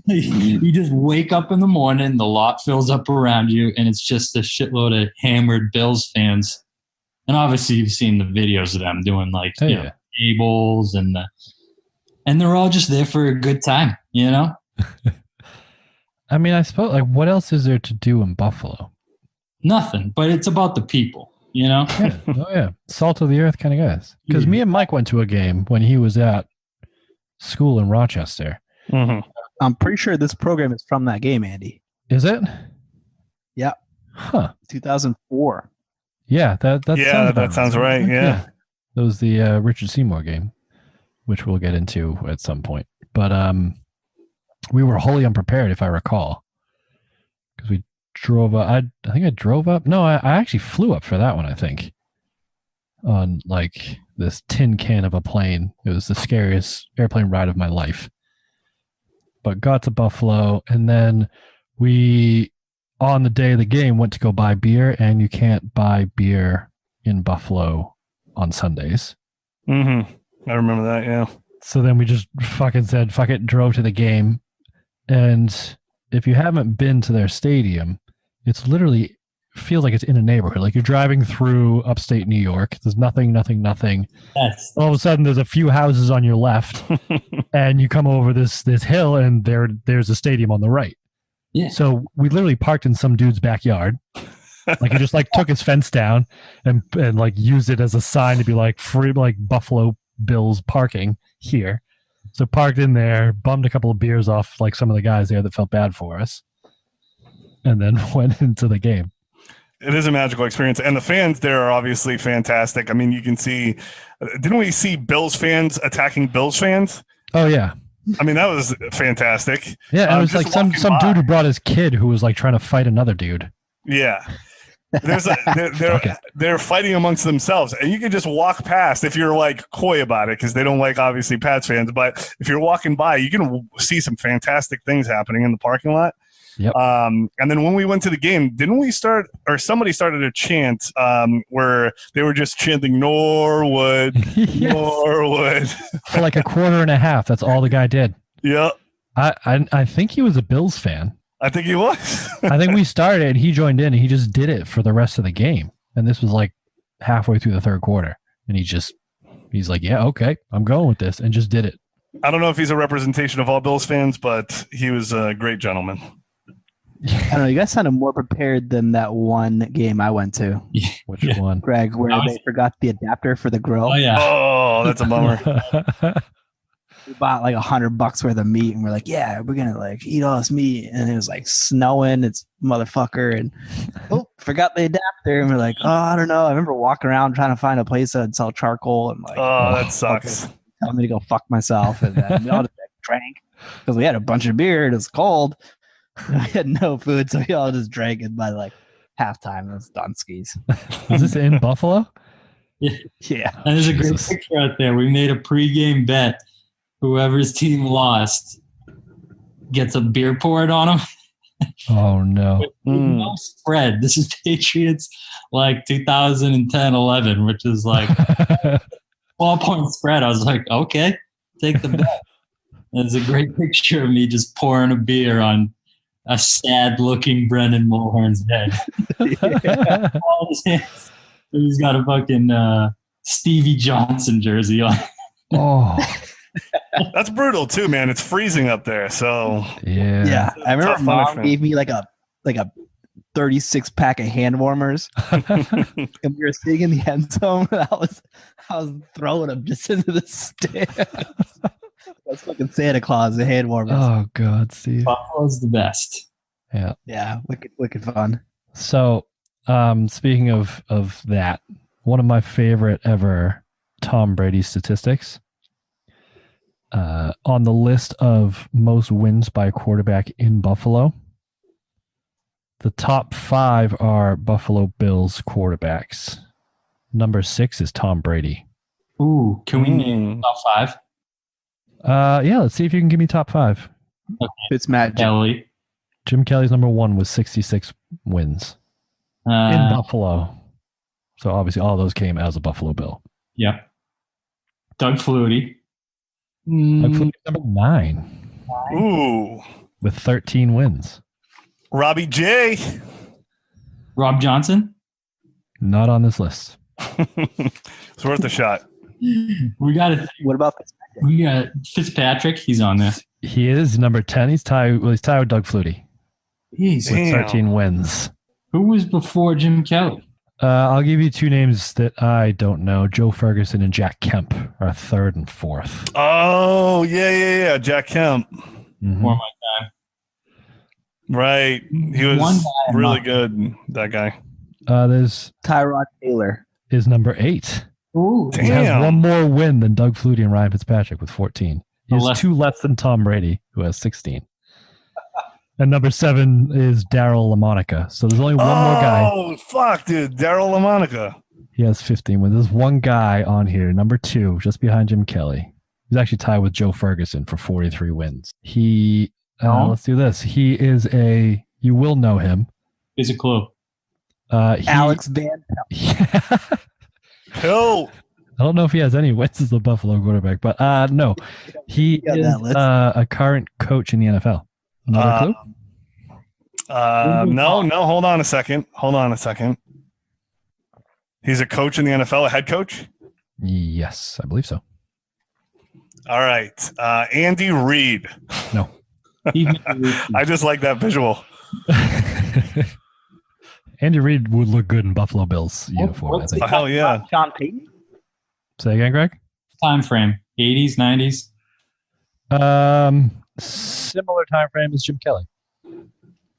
You just wake up in the morning, the lot fills up around you, and it's just a shitload of hammered Bills fans. And obviously, you've seen the videos of them doing like tables and they're all just there for a good time, you know. I mean, I suppose like what else is there to do in Buffalo? Nothing, but it's about the people. You know? Yeah. Oh, yeah. Salt of the earth kind of guys. Because me and Mike went to a game when he was at school in Rochester. Mm-hmm. I'm pretty sure this program is from that game, Andy. Is it? Yeah. Huh. 2004. Yeah, that sounds right. Yeah. That was the Richard Seymour game, which we'll get into at some point. But we were wholly unprepared, if I recall. Because we drove up. I think I drove up. No, I actually flew up for that one, I think. On like this tin can of a plane. It was the scariest airplane ride of my life. But got to Buffalo, and then we, on the day of the game, went to go buy beer, and you can't buy beer in Buffalo on Sundays. Mm-hmm. I remember that, yeah. So then we just fucking said, fuck it, drove to the game. And if you haven't been to their stadium, it's literally feels like it's in a neighborhood. Like you're driving through upstate New York. There's nothing. Yes. All of a sudden, there's a few houses on your left, and you come over this hill, and there's a stadium on the right. Yeah. So we literally parked in some dude's backyard. Like he just like took his fence down and like used it as a sign to be like free, like Buffalo Bills parking here. So parked in there, bummed a couple of beers off like some of the guys there that felt bad for us, and then went into the game. It is a magical experience. And the fans there are obviously fantastic. I mean, you can see, didn't we see Bills fans attacking Bills fans? Oh, yeah. I mean, that was fantastic. Yeah, it was like some dude who brought his kid who was like trying to fight another dude. Yeah. They're fighting amongst themselves, and you can just walk past if you're like coy about it because they don't like obviously Pats fans. But if you're walking by, you can see some fantastic things happening in the parking lot. Yep. And then when we went to the game, didn't we start or somebody started a chant where they were just chanting Norwood, Yes. Norwood For like a quarter and a half. That's all the guy did. Yeah, I think he was a Bills fan. I think he was. I think we started and he joined in and he just did it for the rest of the game. And this was like halfway through the third quarter. And he's like, yeah, okay, I'm going with this, and just did it. I don't know if he's a representation of all Bills fans, but he was a great gentleman. I don't know. You guys sounded more prepared than that one game I went to, Which one? Greg, where they forgot the adapter for the grill. Oh yeah. Oh, that's a bummer. We bought like $100 worth of meat, and we're like, yeah, we're gonna like eat all this meat, and it was like snowing. It's motherfucker, and forgot the adapter, and we're like, oh, I don't know. I remember walking around trying to find a place that would sell charcoal, and like, Oh, that sucks. telling me to go fuck myself, and then we all just drank because we had a bunch of beer. It was cold. We had no food, so we all just drank it by like halftime. It was Dunskies. Is this in Buffalo? Yeah. And there's a great Jesus. picture out there. We made a pregame bet. Whoever's team lost gets a beer poured on them. Oh no. With no spread. This is Patriots like 2010-11, which is like 12-point spread. I was like, okay, take the bet. There's a great picture of me just pouring a beer on a sad-looking Brendan Mulhern's head. All his hands. He's got a fucking Stevie Johnson jersey on. Oh That's brutal too, man. It's freezing up there, so yeah. Yeah. I remember Tough mom punishment. gave me like a 36 pack of hand warmers, and we were sitting in the end zone. And I was throwing them just into the stands. That's fucking Santa Claus, the hand warmers. Oh God, Steve. Buffalo's the best. Yeah. Yeah, wicked fun. So, speaking of that, one of my favorite ever Tom Brady statistics. On the list of most wins by a quarterback in Buffalo, the top 5 are Buffalo Bills quarterbacks. Number 6 is Tom Brady. Ooh, can we name top 5? Yeah, let's see if you can give me top 5. Fitzmagic. Kelly. Jim Kelly's number 1 was 66 wins in Buffalo. So obviously all those came as a Buffalo Bill. Yeah. Doug Flutie. Doug Flutie number 9 ooh. with 13 wins. Robbie J. Rob Johnson. Not on this list. It's worth a shot. We got What about Fitzmagic? we got Fitzpatrick. He's on there. He is number 10. He's tied with Doug Flutie Jeez. with Damn. 13 wins. Who was before Jim Kelly? I'll give you 2 names that I don't know. Joe Ferguson and Jack Kemp are 3rd and 4th. Oh, yeah. Jack Kemp. Mhm. Before my time. Right. He One was guy I'm really not- good, that guy. There's Tyrod Taylor. is number 8. Ooh. Damn. He has one more win than Doug Flutie and Ryan Fitzpatrick with 14. He has Left. 2 less than Tom Brady, who has 16. And number 7 is Daryl LaMonica. So there's only one more guy. Oh, fuck, dude. Daryl LaMonica. He has 15 wins. There's one guy on here, number 2, just behind Jim Kelly. He's actually tied with Joe Ferguson for 43 wins. He, let's do this. He is you will know him. Here's a clue. Alex Van Pelt. Hill. I don't know if he has any wins as a Buffalo quarterback, but no. He got is that list. a current coach in the NFL. Another clue? No. Hold on a second. He's a coach in the NFL, a head coach? Yes, I believe so. All right. Andy Reid. No. I just like that visual. Andy Reid would look good in Buffalo Bills uniform, I what's think. Oh, hell yeah. Sean Payton. Say again, Greg? Time frame. 80s, 90s. Similar time frame as Jim Kelly.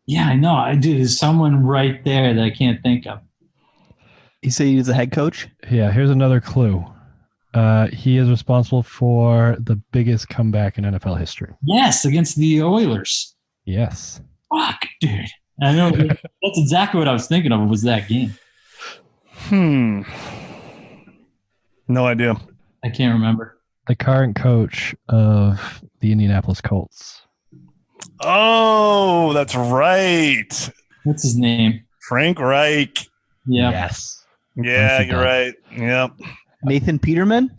Yeah, I know. I do. There's someone right there that I can't think of. You say he was a head coach? Yeah, here's another clue. He is responsible for the biggest comeback in NFL history. Yes, against the Oilers. Yes. Fuck, dude. I know that's exactly what I was thinking of. Was that game? No idea. I can't remember. The current coach of the Indianapolis Colts. Oh, that's right. What's his name? Frank Reich. Yeah. Yes. Yeah, you're right. Yep. Nathan Peterman?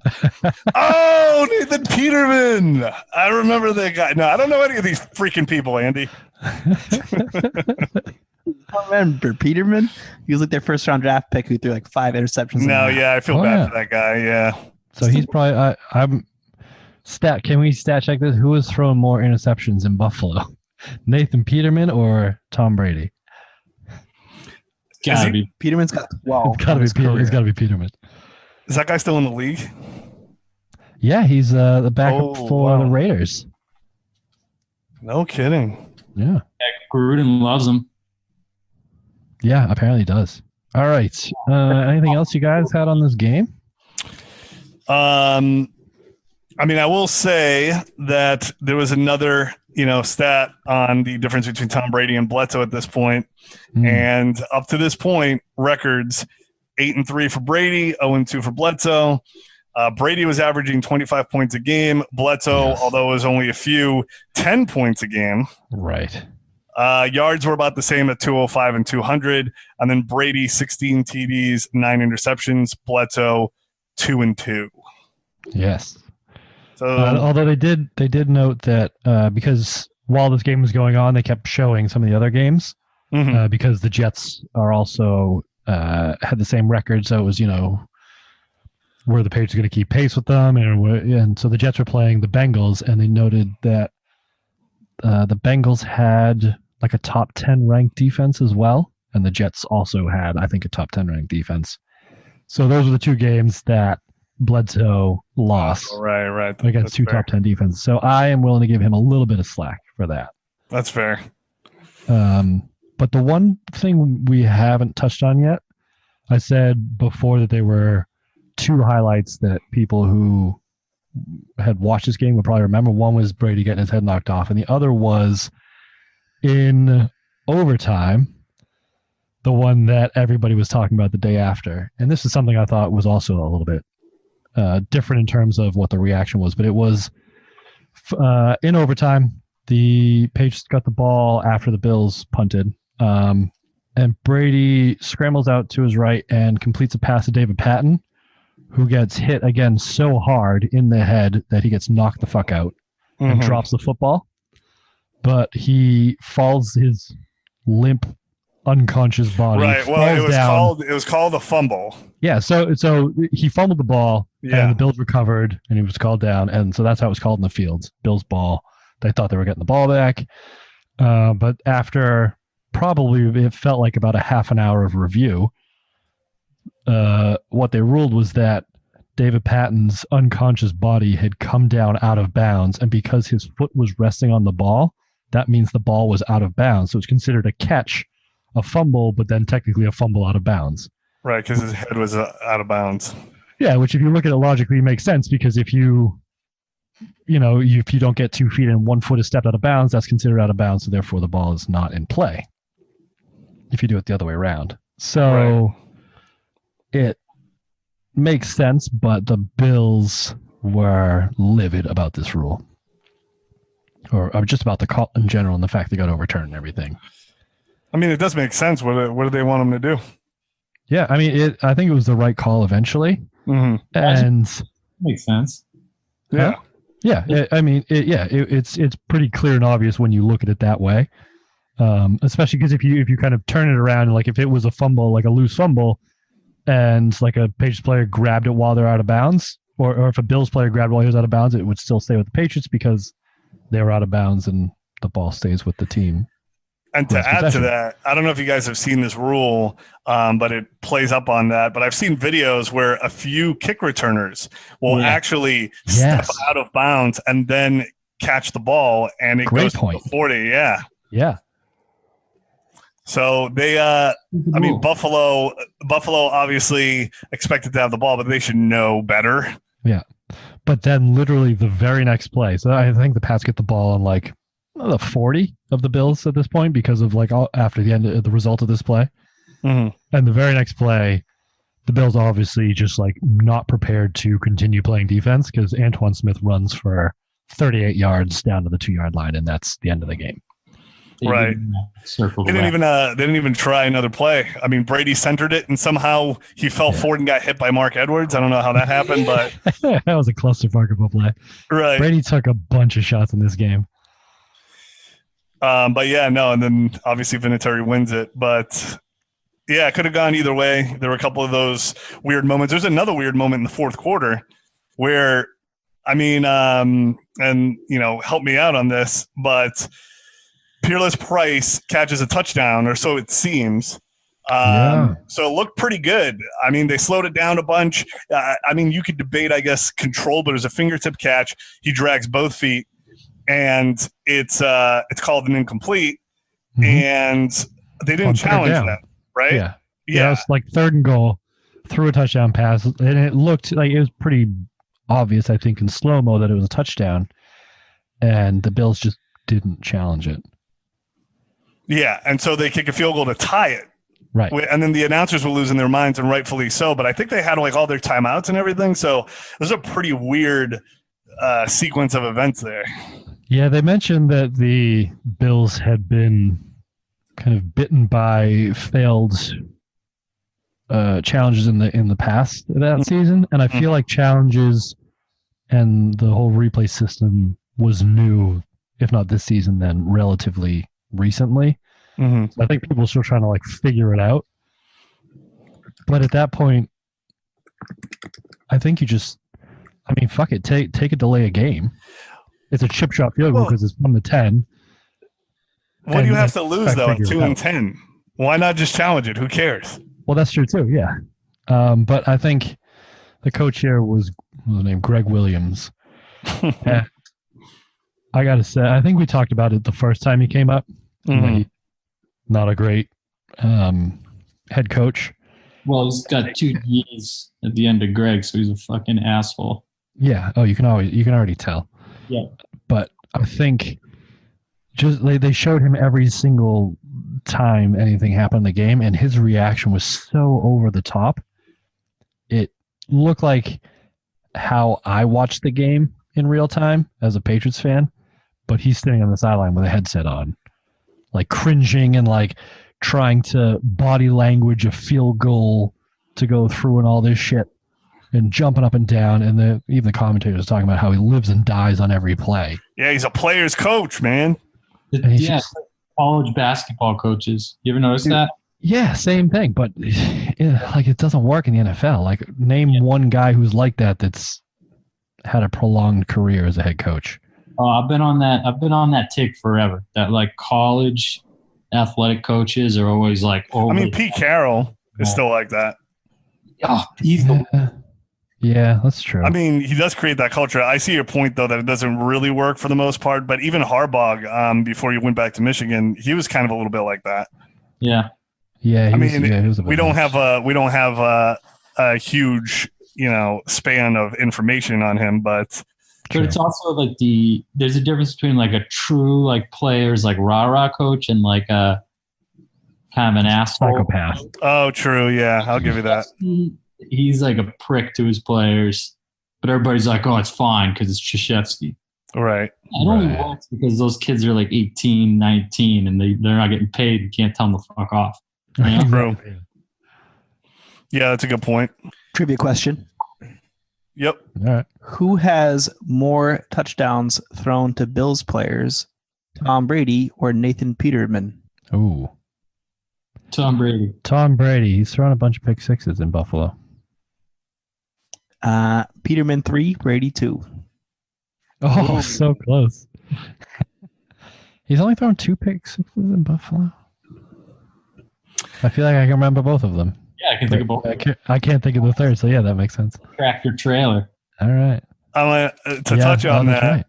Oh, Nathan Peterman. I remember that guy. No, I don't know any of these freaking people, Andy. I remember Peterman. He was like their first round draft pick who threw like 5 interceptions. No, yeah, I feel bad for that guy. Yeah. So he's probably I'm stat. Can we stat check this? Who has thrown more interceptions in Buffalo, Nathan Peterman or Tom Brady? Gotta be. Peterman's got 12. It's gotta be Peterman. It's gotta be Peterman. Is that guy still in the league? Yeah, he's the backup for the Raiders. No kidding. Yeah. Gruden loves him. Yeah, apparently does. All right. Anything else you guys had on this game? I mean, I will say that there was another, stat on the difference between Tom Brady and Bledsoe at this point. And up to this point, records 8-3 for Brady, 0-2 for Bledsoe. Brady was averaging 25 points a game. Bledsoe, although it was only a few, 10 points a game. Right. Yards were about the same at 205 and 200. And then Brady, 16 TDs, 9 interceptions. Bledsoe, 2-2. Yes. So, although they did note that because while this game was going on, they kept showing some of the other games because the Jets are also had the same record. So it was, were the Patriots going to keep pace with them? And so the Jets were playing the Bengals, and they noted that the Bengals had like a top 10 ranked defense as well. And the Jets also had, I think, a top 10 ranked defense. So those were the two games that Bledsoe lost. Right. Against two top 10 defenses. So I am willing to give him a little bit of slack for that. That's fair. But the one thing we haven't touched on yet, I said before that there were two highlights that people who had watched this game would probably remember. One was Brady getting his head knocked off, and the other was in overtime, the one that everybody was talking about the day after. And this is something I thought was also a little bit different in terms of what the reaction was. But it was in overtime, the Patriots got the ball after the Bills punted. And Brady scrambles out to his right and completes a pass to David Patton, who gets hit again so hard in the head that he gets knocked the fuck out and drops the football. But he falls his limp, unconscious body. Right. Well, it was called a fumble. Yeah. So he fumbled the ball, and the Bills recovered, and he was called down, and so that's how it was called in the field. Bills ball. They thought they were getting the ball back, but after probably it felt like about a half an hour of review, what they ruled was that David Patton's unconscious body had come down out of bounds, and because his foot was resting on the ball, that means the ball was out of bounds. So it's considered a catch, a fumble, but then technically a fumble out of bounds. Right, because his head was out of bounds. Yeah, which if you look at it logically makes sense, because if if you don't get 2 feet and 1 foot is stepped out of bounds, that's considered out of bounds, so therefore the ball is not in play if you do it the other way around. So it makes sense, but the Bills were livid about this rule. Or just about the call in general and the fact they got overturned and everything. I mean, it does make sense. What do they want them to do? Yeah, I mean, I think it was the right call eventually. And makes sense. Yeah. Yeah, I mean, it's pretty clear and obvious when you look at it that way. Especially because if you kind of turn it around, like if it was a fumble, like a loose fumble, and like a Patriots player grabbed it while they're out of bounds, or if a Bills player grabbed it while he was out of bounds, it would still stay with the Patriots because they were out of bounds and the ball stays with the team. And to add to that, I don't know if you guys have seen this rule, but it plays up on that. But I've seen videos where a few kick returners will actually step out of bounds and then catch the ball, and it goes to the 40. Yeah. Yeah. So they, Buffalo obviously expected to have the ball, but they should know better. Yeah. But then literally the very next play. So I think the Pats get the ball on like the 40 of the Bills at this point because of like after the end of the result of this play. Mm-hmm. And the very next play, the Bills obviously just like not prepared to continue playing defense because Antoine Smith runs for 38 yards down to the 2-yard line, and that's the end of the game. Right. They didn't even try another play. I mean, Brady centered it, and somehow he fell forward and got hit by Mark Edwards. I don't know how that happened, but that was a clusterfuck of a play. Right. Brady took a bunch of shots in this game. But yeah, no, and then obviously Vinatieri wins it. But yeah, it could have gone either way. There were a couple of those weird moments. There's another weird moment in the fourth quarter where, I mean, and you know, help me out on this, but Peerless Price catches a touchdown, or so it seems. So it looked pretty good. I mean, they slowed it down a bunch. I mean, you could debate, I guess, control, but it was a fingertip catch. He drags both feet, and it's called an incomplete, and they didn't challenge that, right? Yeah. It was like 3rd and goal, threw a touchdown pass, and it looked like it was pretty obvious, I think, in slow-mo that it was a touchdown, and the Bills just didn't challenge it. Yeah, and so they kick a field goal to tie it. Right. And then the announcers were losing their minds, and rightfully so. But I think they had like all their timeouts and everything. So it was a pretty weird sequence of events there. Yeah, they mentioned that the Bills had been kind of bitten by failed challenges in the past of that season, and I feel like challenges and the whole replay system was new, if not this season, then relatively recently. So I think people are still trying to like figure it out. But at that point, I think you just, I mean, fuck it, take a delay a game. It's a chip shot field goal because it's from the 10. What do you have to lose though at 2-10? Why not just challenge it? Who cares? Well, that's true too. Yeah, but I think the coach here was his name, Greg Williams. I gotta say, I think we talked about it the first time he came up. Not a great head coach. Well, he's got 2 G's at the end of Greg, so he's a fucking asshole. Yeah. Oh, you can already tell. Yeah. But I think just they showed him every single time anything happened in the game, and his reaction was so over the top. It looked like how I watched the game in real time as a Patriots fan, but he's sitting on the sideline with a headset on, like cringing and like trying to body language a field goal to go through and all this shit and jumping up and down. And even the commentator was talking about how he lives and dies on every play. Yeah, he's a player's coach, man. Yeah, college basketball coaches. You ever notice that? Yeah, same thing. But it doesn't work in the NFL. Like, name one guy who's like that's had a prolonged career as a head coach. Oh, I've been on that tick forever. That like college athletic coaches are always like, oh. I mean, Pete Carroll is still like that. Oh, he's yeah, that's true. I mean, he does create that culture. I see your point though that it doesn't really work for the most part. But even Harbaugh, before he went back to Michigan, he was kind of a little bit like that. Yeah. Yeah. We don't have a huge, span of information on him, but. But it's also like there's a difference between like a true like players like rah-rah coach and like a kind of an asshole psychopath. Oh, true. Yeah, I'll give you that. He's like a prick to his players, but everybody's like, oh, it's fine because it's Krzyzewski. Right. It only works because those kids are like 18, 19, and they're not getting paid. You can't tell them to fuck off. You know? True. Yeah, that's a good point. Trivia question. Yep. All right. Who has more touchdowns thrown to Bills players, Tom Brady or Nathan Peterman? Ooh. Tom Brady. Tom Brady. He's thrown a bunch of pick sixes in Buffalo. Peterman 3, Brady 2. Oh, so close. He's only thrown 2 pick sixes in Buffalo. I feel like I can remember both of them. Yeah, I can think of both. I can't think of the third, so yeah, that makes sense. Tractor trailer. All right. To touch on that, right.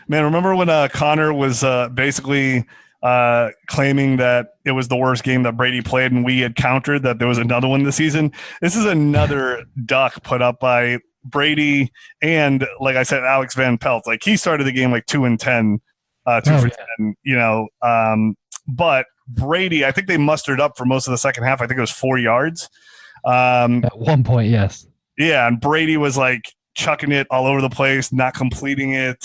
Man, remember when Connor was basically claiming that it was the worst game that Brady played, and we had countered that there was another one this season? This is another duck put up by Brady and, like I said, Alex Van Pelt. Like, he started the game like 2-10 2 for 10. But Brady, I think they mustered up for most of the second half. I think it was 4 yards. At one point, yes. Yeah, and Brady was like chucking it all over the place, not completing it,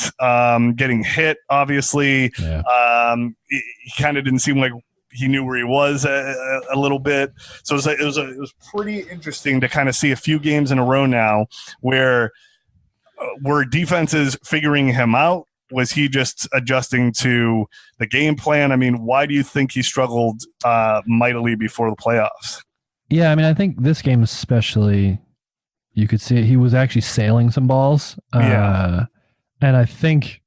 getting hit, obviously. Yeah. He kind of didn't seem like he knew where he was a little bit. So it was pretty interesting to kind of see a few games in a row now where were defenses figuring him out? Was he just adjusting to the game plan? I mean, why do you think he struggled mightily before the playoffs? Yeah, I mean, I think this game especially, you could see he was actually sailing some balls. And I think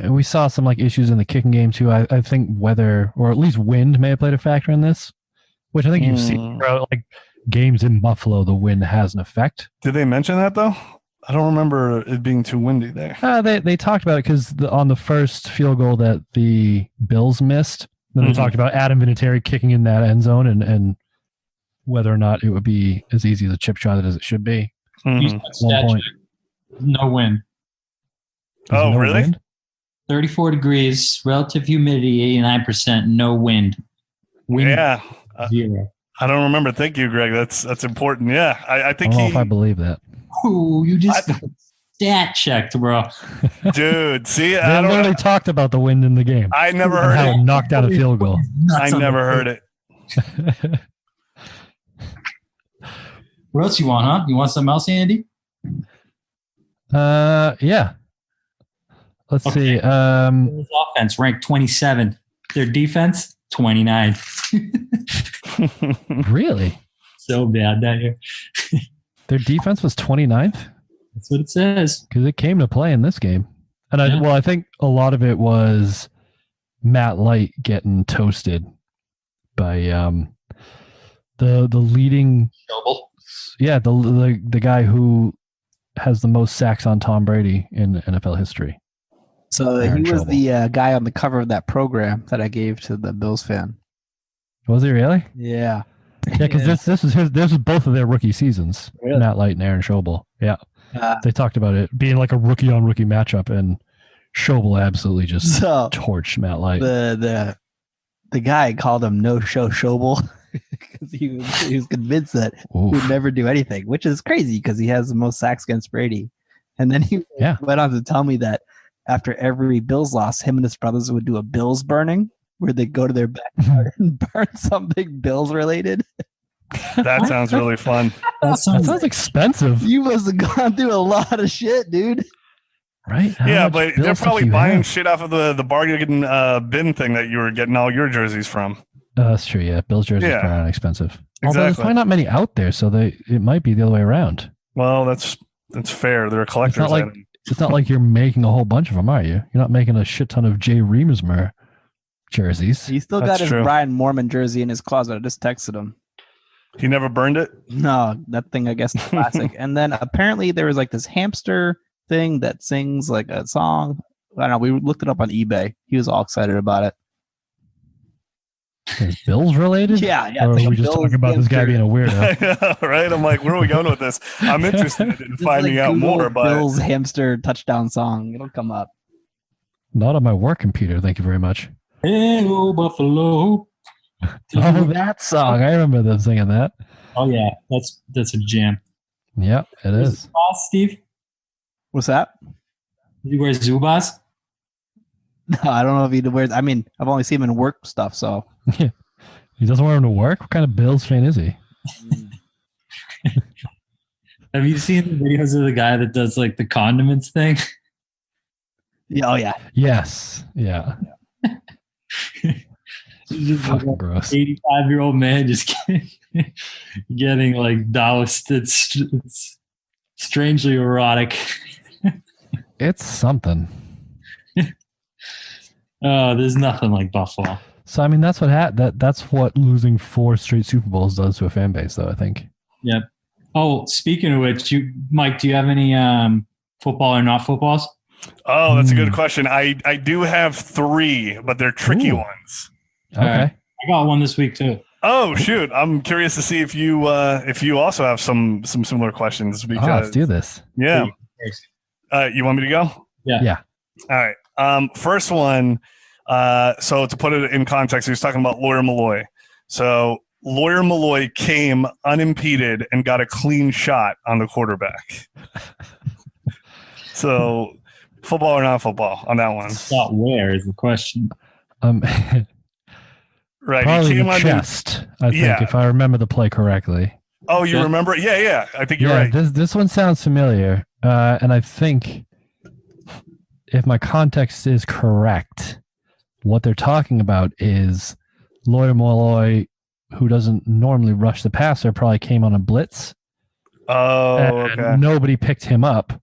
we saw some like issues in the kicking game too. I think weather, or at least wind, may have played a factor in this, which I think you've seen throughout like games in Buffalo. The wind has an effect. Did they mention that though? I don't remember it being too windy there. They talked about it because on the first field goal that the Bills missed, then they talked about Adam Vinatieri kicking in that end zone and whether or not it would be as easy as a chip shot as it should be. Mm-hmm. No wind. Oh, no really? Wind? 34 degrees, relative humidity 89%, no wind. Wind Yeah. 0. I don't remember. Thank you, Greg. That's important. Yeah. I think I don't know if I believe that. Oh, you just got stat checked, bro. Dude, see, They literally talked about the wind in the game. I never and heard how it. it knocked out a field goal. I never heard it. What else you want, huh? You want something else, Andy? Yeah. Let's see. Bills offense ranked 27. Their defense 29. Really? So bad that year. Their defense was 29th? That's what it says. Because it came to play in this game. And I think a lot of it was Matt Light getting toasted by the leading Noble. Yeah, the guy who has the most sacks on Tom Brady in NFL history. So Aaron he was Schobel. the guy on the cover of that program that I gave to the Bills fan. Was he really? Yeah. Yeah, because this was both of their rookie seasons. Really? Matt Light and Aaron Schobel. Yeah, they talked about it being like a rookie on rookie matchup, and Schobel absolutely just torched Matt Light. The guy called him No Show Schobel because he was convinced that he would never do anything, which is crazy because he has the most sacks against Brady. And then he went on to tell me that after every Bills loss, him and his brothers would do a Bills burning, where they go to their backyard and burn something Bills related. That sounds really fun. That sounds expensive. You must have gone through a lot of shit, dude. Right? Yeah, but they're probably buying shit off of the bargain bin thing that you were getting all your jerseys from. That's true. Yeah, Bills jerseys are probably not expensive. Exactly. Although there's probably not many out there, so it might be the other way around. Well, that's fair. They're collectors. It's not like you're making a whole bunch of them, are you? You're not making a shit ton of Jay Reemsmer jerseys. He still got his Brian Mormon jersey in his closet. I just texted him. He never burned it? No, that thing I guess is classic. And then apparently there was like this hamster thing that sings like a song. I don't know. We looked it up on eBay. He was all excited about it. Is Bills related? Yeah. Or are we just talking about this guy being a weirdo? I know, right? I'm like, where are we going with this? I'm interested in finding out more. But Bills hamster touchdown song. It'll come up. Not on my work computer. Thank you very much. Hello, Buffalo. Oh, that song. I remember them singing that. Oh, yeah. That's a jam. Yeah, it is. Steve? What's that? Did you wear Zubas? No, I don't know if he wears. I mean, I've only seen him in work stuff, so. Yeah. He doesn't wear them to work? What kind of Bills fan is he? Have you seen the videos of the guy that does like the condiments thing? Yeah. Oh, yeah. Yes. Yeah. Fucking gross. 85-year-old man just getting like doused. It's strangely erotic. It's something. Oh, there's nothing like Buffalo. So I mean, that's what that's what losing 4 straight Super Bowls does to a fan base, though. I think. Yep. Oh, speaking of which, Mike, do you have any football or not footballs? Oh, that's a good question. I do have 3, but they're tricky ones. Okay. I got one this week too. Oh shoot! I'm curious to see if you also have some similar questions. Because let's do this. Yeah. You want me to go? Yeah. Yeah. All right. First one. So to put it in context, he was talking about Lawyer Malloy. So Lawyer Malloy came unimpeded and got a clean shot on the quarterback. So football or not football on that one? Shot where is the question? Right. Probably He came the chest, I think, if I remember the play correctly. Oh, you remember? Yeah. I think you're right. This one sounds familiar. And I think if my context is correct, what they're talking about is Lawyer Malloy, who doesn't normally rush the passer, probably came on a blitz. Oh, okay. Nobody picked him up.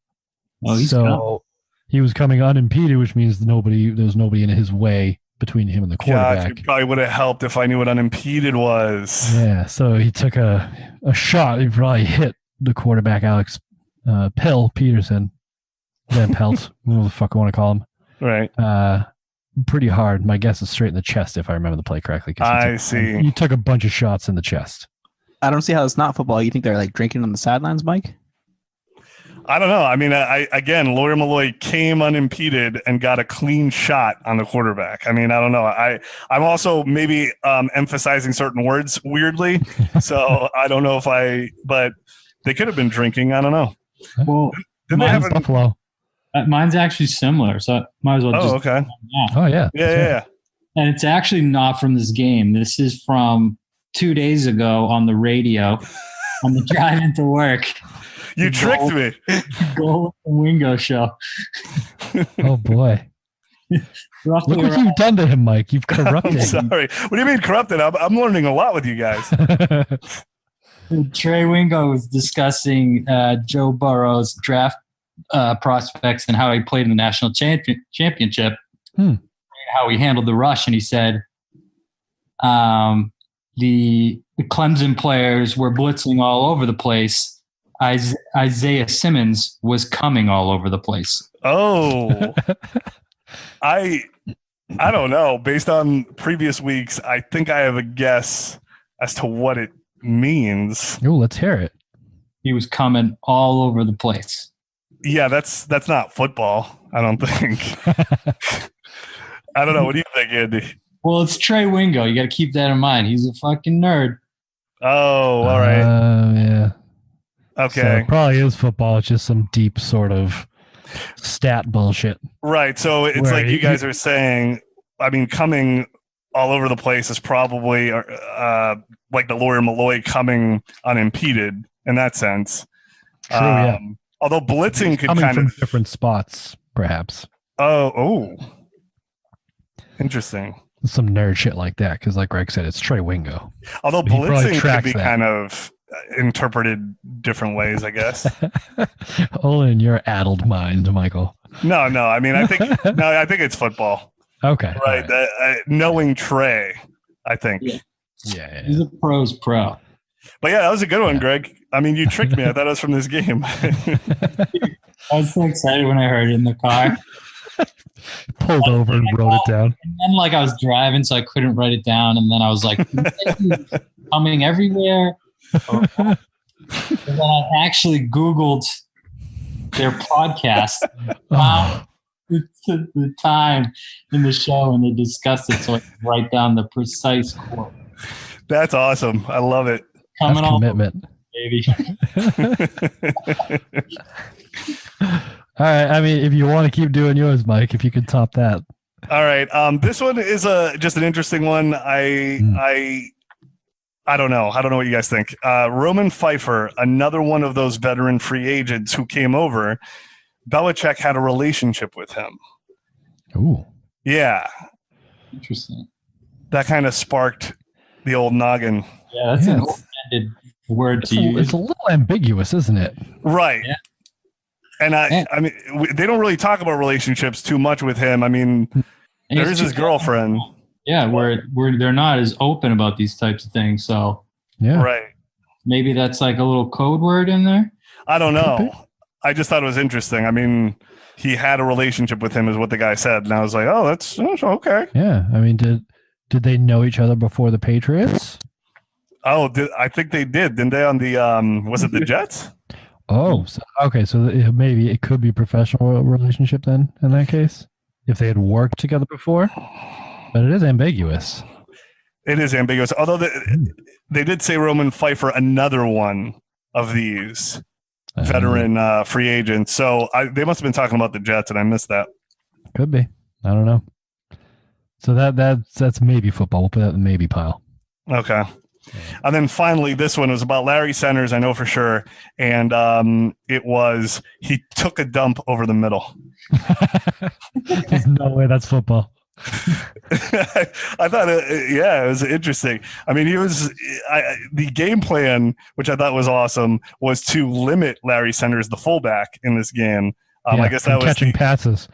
Oh, he was coming unimpeded, which means there was nobody in his way between him and the quarterback. God, it probably would have helped if I knew what unimpeded was. Yeah, so he took a shot. He probably hit the quarterback, Alex Peterson, then Pelt, whatever the fuck I want to call him. Right. Pretty hard. My guess is straight in the chest, if I remember the play correctly. I see. He took a bunch of shots in the chest. I don't see how it's not football. You think they're like drinking on the sidelines, Mike? I don't know. I mean, again, Lawyer Malloy came unimpeded and got a clean shot on the quarterback. I mean, I don't know. I'm also maybe emphasizing certain words weirdly, so I don't know but they could have been drinking. I don't know. Well, Didn't Buffalo. Mine's actually similar, so I might as well just. Oh, okay. Oh, yeah. Yeah. And it's actually not from this game. This is from 2 days ago on the radio on the drive into work. You tricked me. Goal Wingo show. Oh, boy. Look what you've done to him, Mike. You've corrupted him. Sorry. What do you mean corrupted? I'm learning a lot with you guys. Trey Wingo was discussing Joe Burrow's draft prospects and how he played in the national championship, and how he handled the rush. And he said the Clemson players were blitzing all over the place. Isaiah Simmons was coming all over the place. Oh, I don't know. Based on previous weeks, I think I have a guess as to what it means. Oh, let's hear it. He was coming all over the place. Yeah, that's not football, I don't think. I don't know. What do you think, Andy? Well, it's Trey Wingo. You got to keep that in mind. He's a fucking nerd. Oh, all right. Yeah. Okay. So it probably is football. It's just some deep sort of stat bullshit. Right. So it's like you guys are saying, I mean, coming all over the place is probably like the Lawyer Malloy coming unimpeded in that sense. True, yeah. Although blitzing could coming kind from of different spots, perhaps. Oh, interesting. Some nerd shit like that, because like Greg said, it's Trey Wingo. Although blitzing could be kind of interpreted different ways, I guess. Only in your addled mind, Michael. No. I mean, I think it's football. Okay, right. Knowing Trey, I think. Yeah. He's a pro's pro. But yeah, that was a good one, Greg. I mean, you tricked me. I thought it was from this game. I was so excited when I heard it in the car. Pulled over and wrote it down. And then, like, I was driving, so I couldn't write it down. And then I was like, coming everywhere. And then I actually Googled their podcast. The time in the show and they discussed it, so I could write down the precise quote. That's awesome. I love it. That's commitment, baby. All right. I mean, if you want to keep doing yours, Mike, if you could top that. All right. This one is just an interesting one. I don't know. I don't know what you guys think. Roman Pfeiffer, another one of those veteran free agents who came over. Belichick had a relationship with him. Ooh. Yeah. Interesting. That kind of sparked the old noggin. Yeah, that's an open-ended word to use. It's a little ambiguous, isn't it? Right. Yeah. And I mean, they don't really talk about relationships too much with him. I mean, there is his girlfriend. Yeah, where they're not as open about these types of things. So yeah, right. Maybe that's like a little code word in there. I don't know. I just thought it was interesting. I mean, he had a relationship with him, is what the guy said, and I was like, oh, that's okay. Yeah, I mean, did they know each other before the Patriots? Oh, I think they did. Didn't they on the was it the Jets? Oh, so, okay. So maybe it could be a professional relationship then in that case. if they had worked together before, but it is ambiguous. It is ambiguous. Although they did say Roman Pfeiffer, another one of these veteran free agents. So they must have been talking about the Jets, and I missed that. Could be. I don't know. So that's maybe football. We'll put that in the maybe pile. Okay. And then finally, this one was about Larry Centers, I know for sure. And it was, he took a dump over the middle. There's no way that's football. I thought, it was interesting. I mean, the game plan, which I thought was awesome, was to limit Larry Centers, the fullback, in this game. I guess that was catching passes.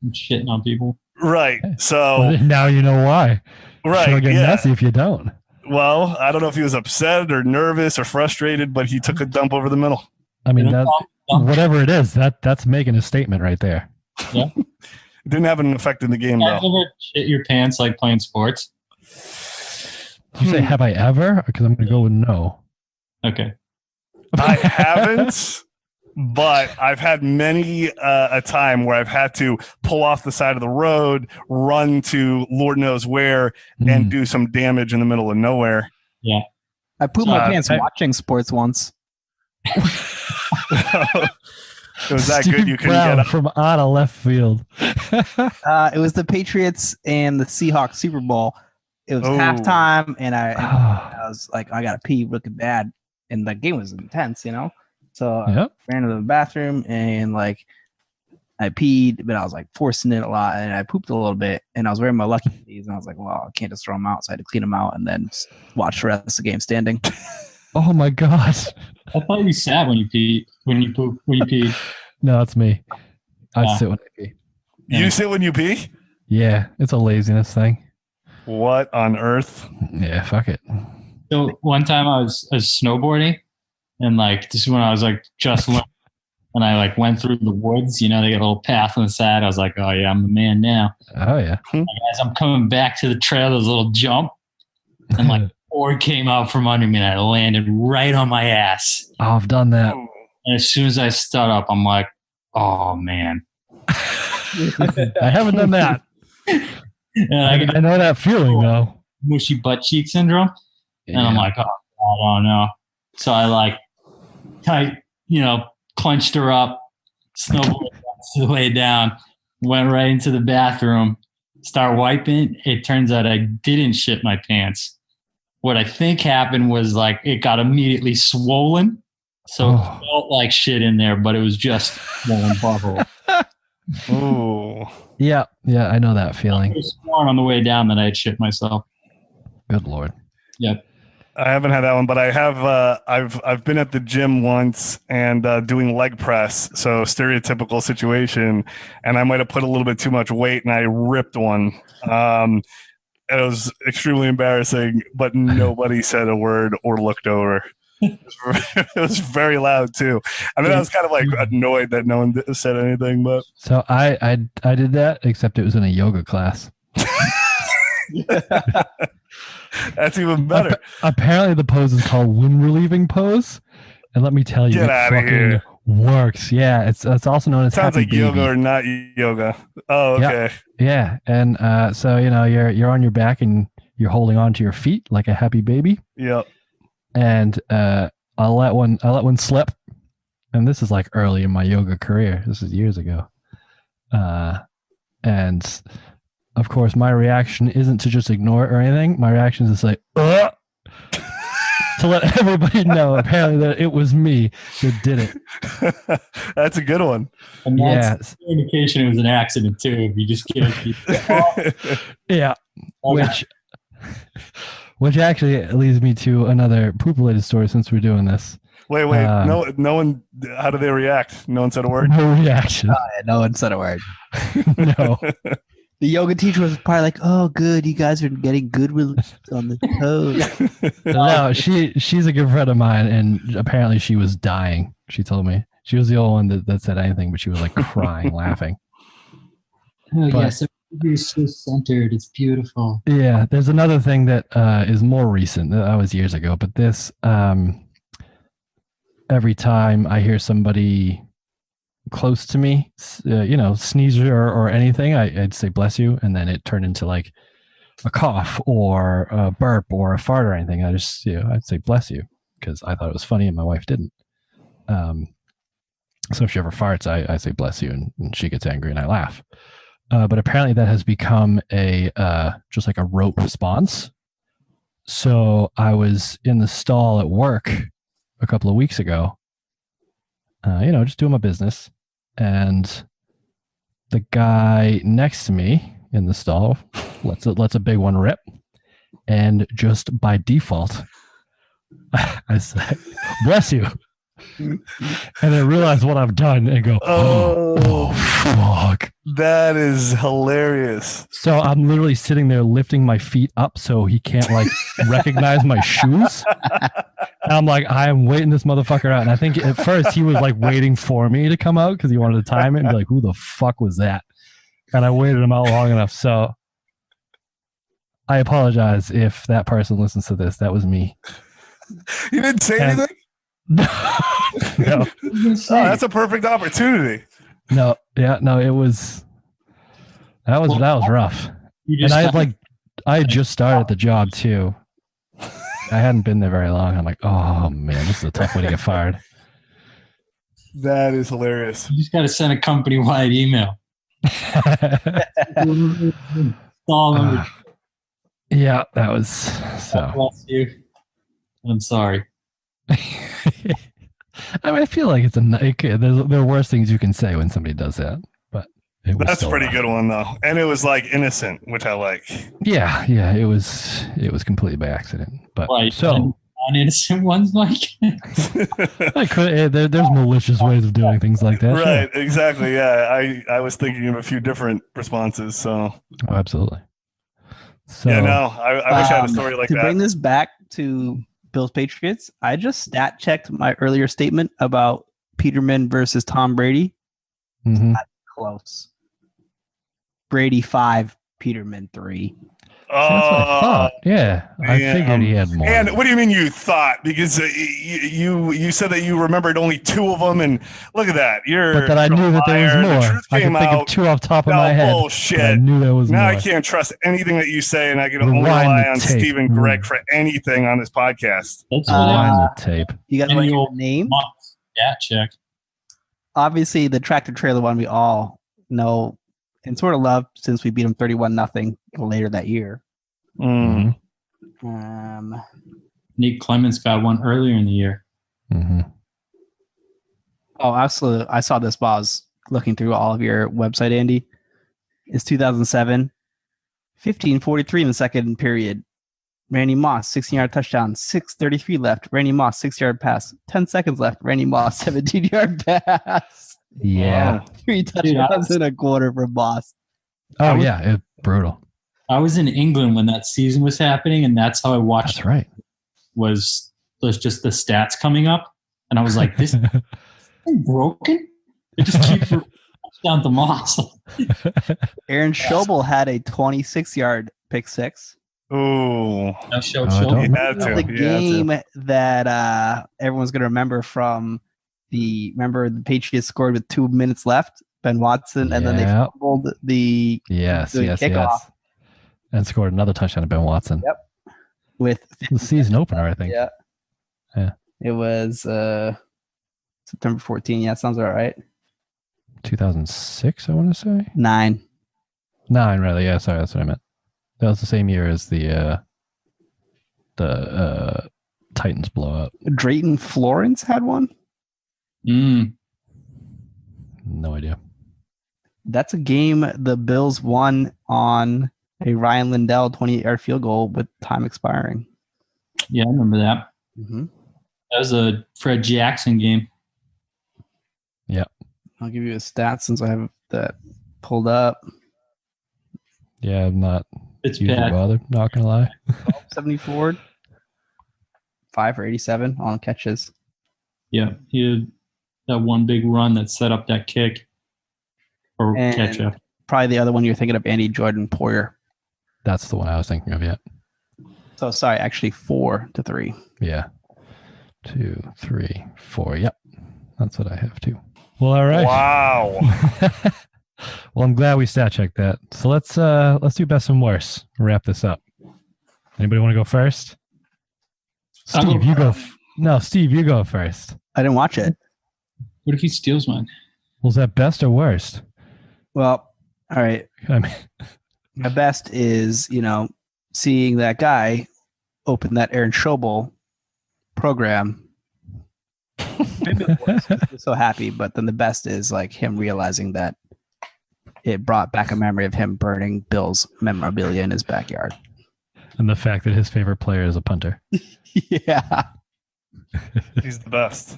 Shitting on people. Right. So well, now you know why. Right. It'll get messy if you don't. Well, I don't know if he was upset or nervous or frustrated, but he took a dump over the middle. I mean, whatever it is, that's making a statement right there. Yeah. It didn't have an effect in the game, though. Have you ever shit your pants like playing sports? Did you say, have I ever? Because I'm going to go with no. Okay. I haven't, but I've had many a time where I've had to pull off the side of the road, run to Lord knows where, and do some damage in the middle of nowhere. Yeah. I pooped my pants watching sports once. It was that Steve good you couldn't Brown get up. from out of left field. It was the Patriots and the Seahawks Super Bowl. It was halftime, and I was like, I got to pee looking bad. And the game was intense, So I ran to the bathroom and like I peed, but I was like forcing it a lot, and I pooped a little bit. And I was wearing my Lucky Tees, and I was like, well, I can't just throw them out, so I had to clean them out and then watch the rest of the game standing. Oh my gosh! I thought you sat when you peed. When you peed. No, that's me. I sit when I pee. You sit when you pee? Yeah, it's a laziness thing. What on earth? Yeah, fuck it. So one time I was snowboarding, and like this is when I was like just learning, and I like went through the woods. They get a little path on the side. I was like, oh yeah, I'm a man now. Oh yeah. As I'm coming back to the trail, there's a little jump, and like board came out from under me, and I landed right on my ass. Oh, I've done that. And as soon as I stood up, I'm like, oh man. I haven't done that. And I know that feeling though. Mushy butt cheek syndrome. Yeah. And I'm like, oh, I don't know. So I like tight, clenched her up, snowboarded the way down, went right into the bathroom, start wiping. It turns out I didn't shit my pants. What I think happened was like it got immediately swollen. So it felt like shit in there, but it was just swollen bubble. Ooh. Yeah, I know that feeling. I was sworn on the way down that I had shit myself. Good Lord. Yep. I haven't had that one, but I have. I've been at the gym once and doing leg press, so stereotypical situation, and I might have put a little bit too much weight, and I ripped one. It was extremely embarrassing, but nobody said a word or looked over. It was very loud too. I mean, I was kind of like annoyed that no one said anything, but so I did that, except it was in a yoga class. That's even better. Apparently, the pose is called wind relieving pose, and let me tell you, Get it out of fucking here. Works. Yeah, it's also known as Sounds happy like yoga baby. or not yoga. Oh, okay. Yeah, and so you're on your back and you're holding on to your feet like a happy baby. Yep. And I'll let one slip, and this is like early in my yoga career. This is years ago, and of course my reaction isn't to just ignore it or anything. My reaction is to say to let everybody know apparently that it was me that did it. That's a good one. And that's an indication it was an accident too. If you just get it. Yeah, which actually leads me to another poop-related story since we're doing this. Wait. No one. How did they react? No one said a word. No reaction. No one said a word. No. The yoga teacher was probably like, "Oh, good, you guys are getting good release on the toes." No, she's a good friend of mine, and apparently she was dying. She told me she was the only one that said anything, but she was like crying, laughing. Oh yes, you're so centered. It's beautiful. Yeah, there's another thing that is more recent. That was years ago, but this every time I hear somebody close to me, sneeze or anything, I'd say bless you, and then it turned into like a cough or a burp or a fart or anything. I'd say bless you because I thought it was funny and my wife didn't. So if she ever farts, I say bless you, and she gets angry and I laugh. But apparently that has become just like a rote response. So I was in the stall at work a couple of weeks ago, just doing my business, and the guy next to me in the stall lets a big one rip, and just by default, I say, bless you. And then realize what I've done and go, oh, fuck. That is hilarious. So I'm literally sitting there lifting my feet up so he can't like recognize my shoes. And I'm like, I am waiting this motherfucker out. And I think at first he was like waiting for me to come out because he wanted to time it and be like, who the fuck was that? And I waited him out long enough. So I apologize if that person listens to this. That was me. You didn't say anything? No. Oh, that's a perfect opportunity. No, it was that was rough. And I had just started the job too. I hadn't been there very long. I'm like, oh man, this is a tough way to get fired. That is hilarious. You just got to send a company-wide email. Yeah, that was so. Bless you. I'm sorry. I mean, I feel like there are worse things you can say when somebody does that, but that's a pretty good one though, and it was like innocent, which I like. Yeah, it was completely by accident, but so non-innocent ones, Mike. There's malicious ways of doing things like that, right? Sure. Exactly. Yeah, I was thinking of a few different responses. So absolutely. So yeah, no, I wish I had a story like that. To bring this back to Bills Patriots, I just stat checked my earlier statement about Peterman versus Tom Brady. Mm-hmm. Not close. Brady 5, Peterman 3. That's what I thought. Yeah, I figured he had more. And what do you mean you thought? Because you said that you remembered only 2 of them, and look at that. But that I knew that there was more. I could think of 2 off the top of my head. Bullshit. I knew there was now more. I can't trust anything that you say, and I can only rely on Stephen Gregg for anything on this podcast. That's rewind the tape. You guys want your name? Yeah, check. Obviously, the tractor trailer one we all know and sort of love since we beat them 31-0 later that year. Mm-hmm. Nick Clements got one earlier in the year. Mm-hmm. Oh, absolutely. I saw this while I was looking through all of your website, Andy. It's 2007. 15:43 in the second period. Randy Moss, 16-yard touchdown. 6:33 left. Randy Moss, 6-yard pass. 10 seconds left. Randy Moss, 17-yard pass. Yeah. 3 touchdowns in a quarter for Moss. Oh, yeah. Brutal. I was in England when that season was happening, and that's how I watched. That's right. Was just the stats coming up, and I was like, "This is broken." It just keeps down to Moss. Aaron Schobel had a 26-yard pick six. Ooh, The game that everyone's going to remember from the Patriots scored with 2 minutes left. Ben Watson, and then they fumbled the kickoff. And scored another touchdown to Ben Watson. Yep. With the season opener, I think. Yeah. It was September 14. Yeah, sounds about right. 2006, I want to say. 9, really. Yeah, sorry, that's what I meant. That was the same year as the Titans blowout. Drayton Florence had one? No idea. That's a game the Bills won on a Ryan Lindell 28-yard field goal with time expiring. Yeah, I remember that. Mm-hmm. That was a Fred Jackson game. Yeah. I'll give you a stat since I have that pulled up. Yeah, I'm not usually bothered, not going to lie. 74, 5 for 87 on catches. Yeah, he had that one big run that set up that kick or catch up. Probably the other one you're thinking of, Andy Jordan Poyer. That's the one I was thinking of, yeah. So sorry, actually 4-3. Yeah. 2, 3, 4. Yep. That's what I have too. Well, all right. Wow. Well, I'm glad we stat checked that. So let's do best and worst. Wrap this up. Anybody want to go first? Steve, you go. No, Steve, you go first. I didn't watch it. What if he steals mine? Was that best or worst? Well, all right. I mean, My best is, seeing that guy open that Aaron Schobel program. Maybe the worst. I was so happy, but then the best is like him realizing that it brought back a memory of him burning Bill's memorabilia in his backyard. and the fact that his favorite player is a punter. Yeah. He's the best.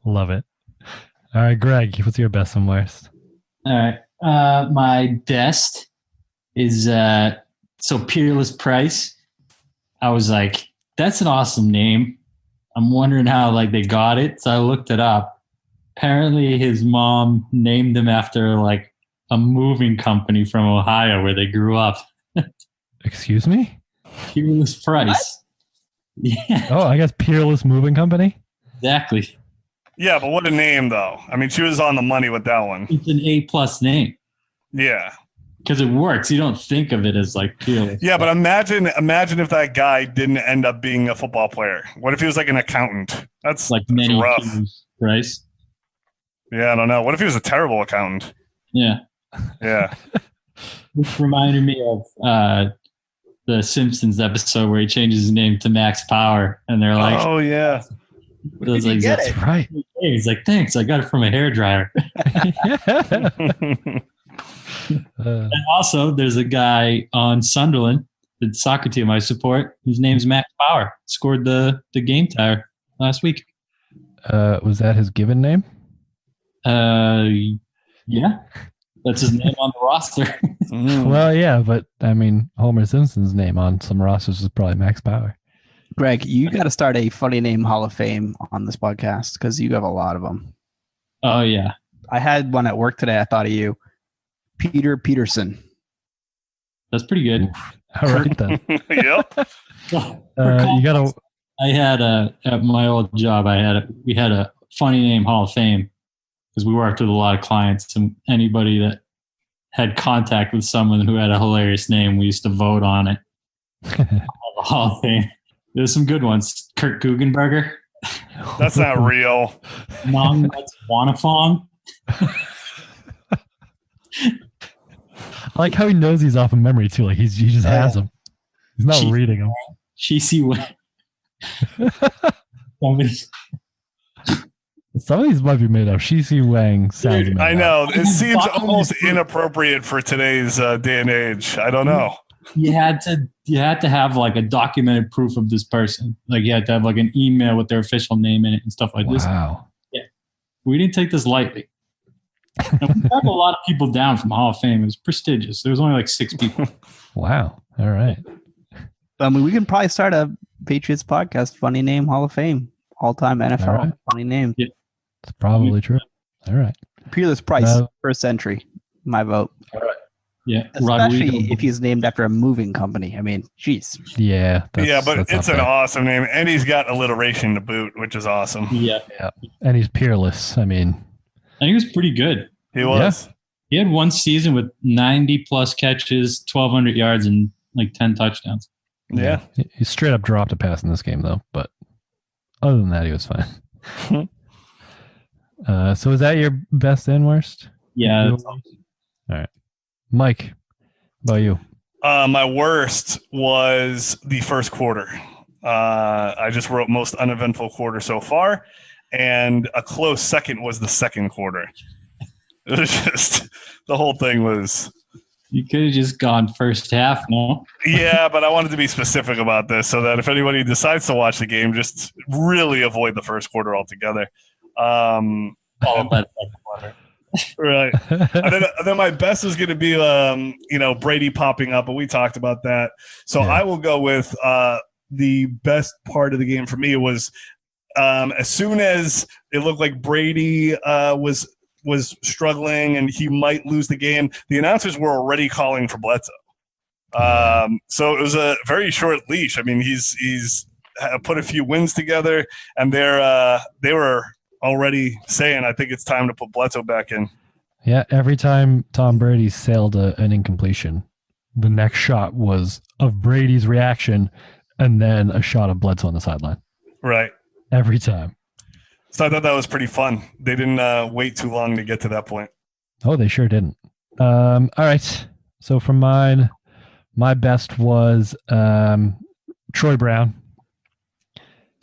Love it. All right, Greg, what's your best and worst? All right. My best is so Peerless Price. I was like, that's an awesome name. I'm wondering how like they got it. So I looked it up. Apparently his mom named him after like a moving company from Ohio where they grew up. Excuse me? Peerless Price. What? Yeah. Oh, I guess Peerless Moving Company? Exactly. Yeah, but what a name, though. I mean, she was on the money with that one. It's an A+ name. Yeah. Because it works. You don't think of it as like Peerless. Yeah, but imagine if that guy didn't end up being a football player. What if he was like an accountant? That's like that's many rough. Price. Yeah, I don't know. What if he was a terrible accountant? Yeah. Yeah. Which reminded me of the Simpsons episode where he changes his name to Max Power, and they're like, "Oh yeah." I was like, get That's it? right. He's like, thanks, I got it from a hairdryer. And also, there's a guy on Sunderland, the soccer team I support, whose name's Max Power. Scored the game tire last week. Was that his given name? Yeah. That's his name on the roster. Well, yeah, but I mean, Homer Simpson's name on some rosters is probably Max Power. Greg, you got to start a funny name Hall of Fame on this podcast because you have a lot of them. Oh, yeah. I had one at work today. I thought of you. Peter Peterson. That's pretty good. All right, then. Yep. You got to... I had at my old job, we had a funny name Hall of Fame because we worked with a lot of clients, and anybody that had contact with someone who had a hilarious name, we used to vote on it. The Hall of Fame. There's some good ones. Kurt Guggenberger. That's not real. Mong Nuts Wanafong. I like how he knows these off of memory, too. Like, he just has them. He's not reading them. Cheesy Wang. Some of these might be made up. Shi Wang sounds made I up. know. It seems almost inappropriate for today's day and age. I don't know. You had to have like a documented proof of this person. Like you had to have like an email with their official name in it and stuff like this. Wow. Yeah. We didn't take this lightly. And we have a lot of people down from Hall of Fame. It was prestigious. There was only like 6 people. Wow. All right. I mean, we can probably start a Patriots podcast, funny name Hall of Fame, all-time NFL All right. funny name. Yeah. It's probably true. All right. Peerless Price, first entry. My vote. All right. Yeah. Especially Rodrigo. if he's named after a moving company. I mean, geez. Yeah. Yeah, but that's it's not an bad. awesome name, and he's got alliteration to boot, which is awesome. Yeah. And he's peerless. I mean, And he was pretty good. He was. He had one season with 90 plus catches, 1,200 yards, and like 10 touchdowns. Yeah. He straight up dropped a pass in this game, though. But other than that, he was fine. So is that your best and worst? Yeah. All right. Mike, how about you? My worst was the first quarter. I just wrote most uneventful quarter so far, and a close second was the second quarter. It was just the whole thing was. You could have just gone first half, no? Yeah, but I wanted to be specific about this so that if anybody decides to watch the game, just really avoid the first quarter altogether. Followed by the second quarter. Right. And then my best is going to be, Brady popping up, but we talked about that. So Yeah. I will go with the best part of the game for me was as soon as it looked like Brady was struggling and he might lose the game, the announcers were already calling for Bledsoe. So it was a very short leash. I mean, he's put a few wins together, and they were already saying, I think it's time to put Bledsoe back in. Yeah, every time Tom Brady sailed an incompletion, the next shot was of Brady's reaction and then a shot of Bledsoe on the sideline. Right. Every time. So I thought that was pretty fun. They didn't wait too long to get to that point. Oh, they sure didn't. All right. So for mine, my best was Troy Brown.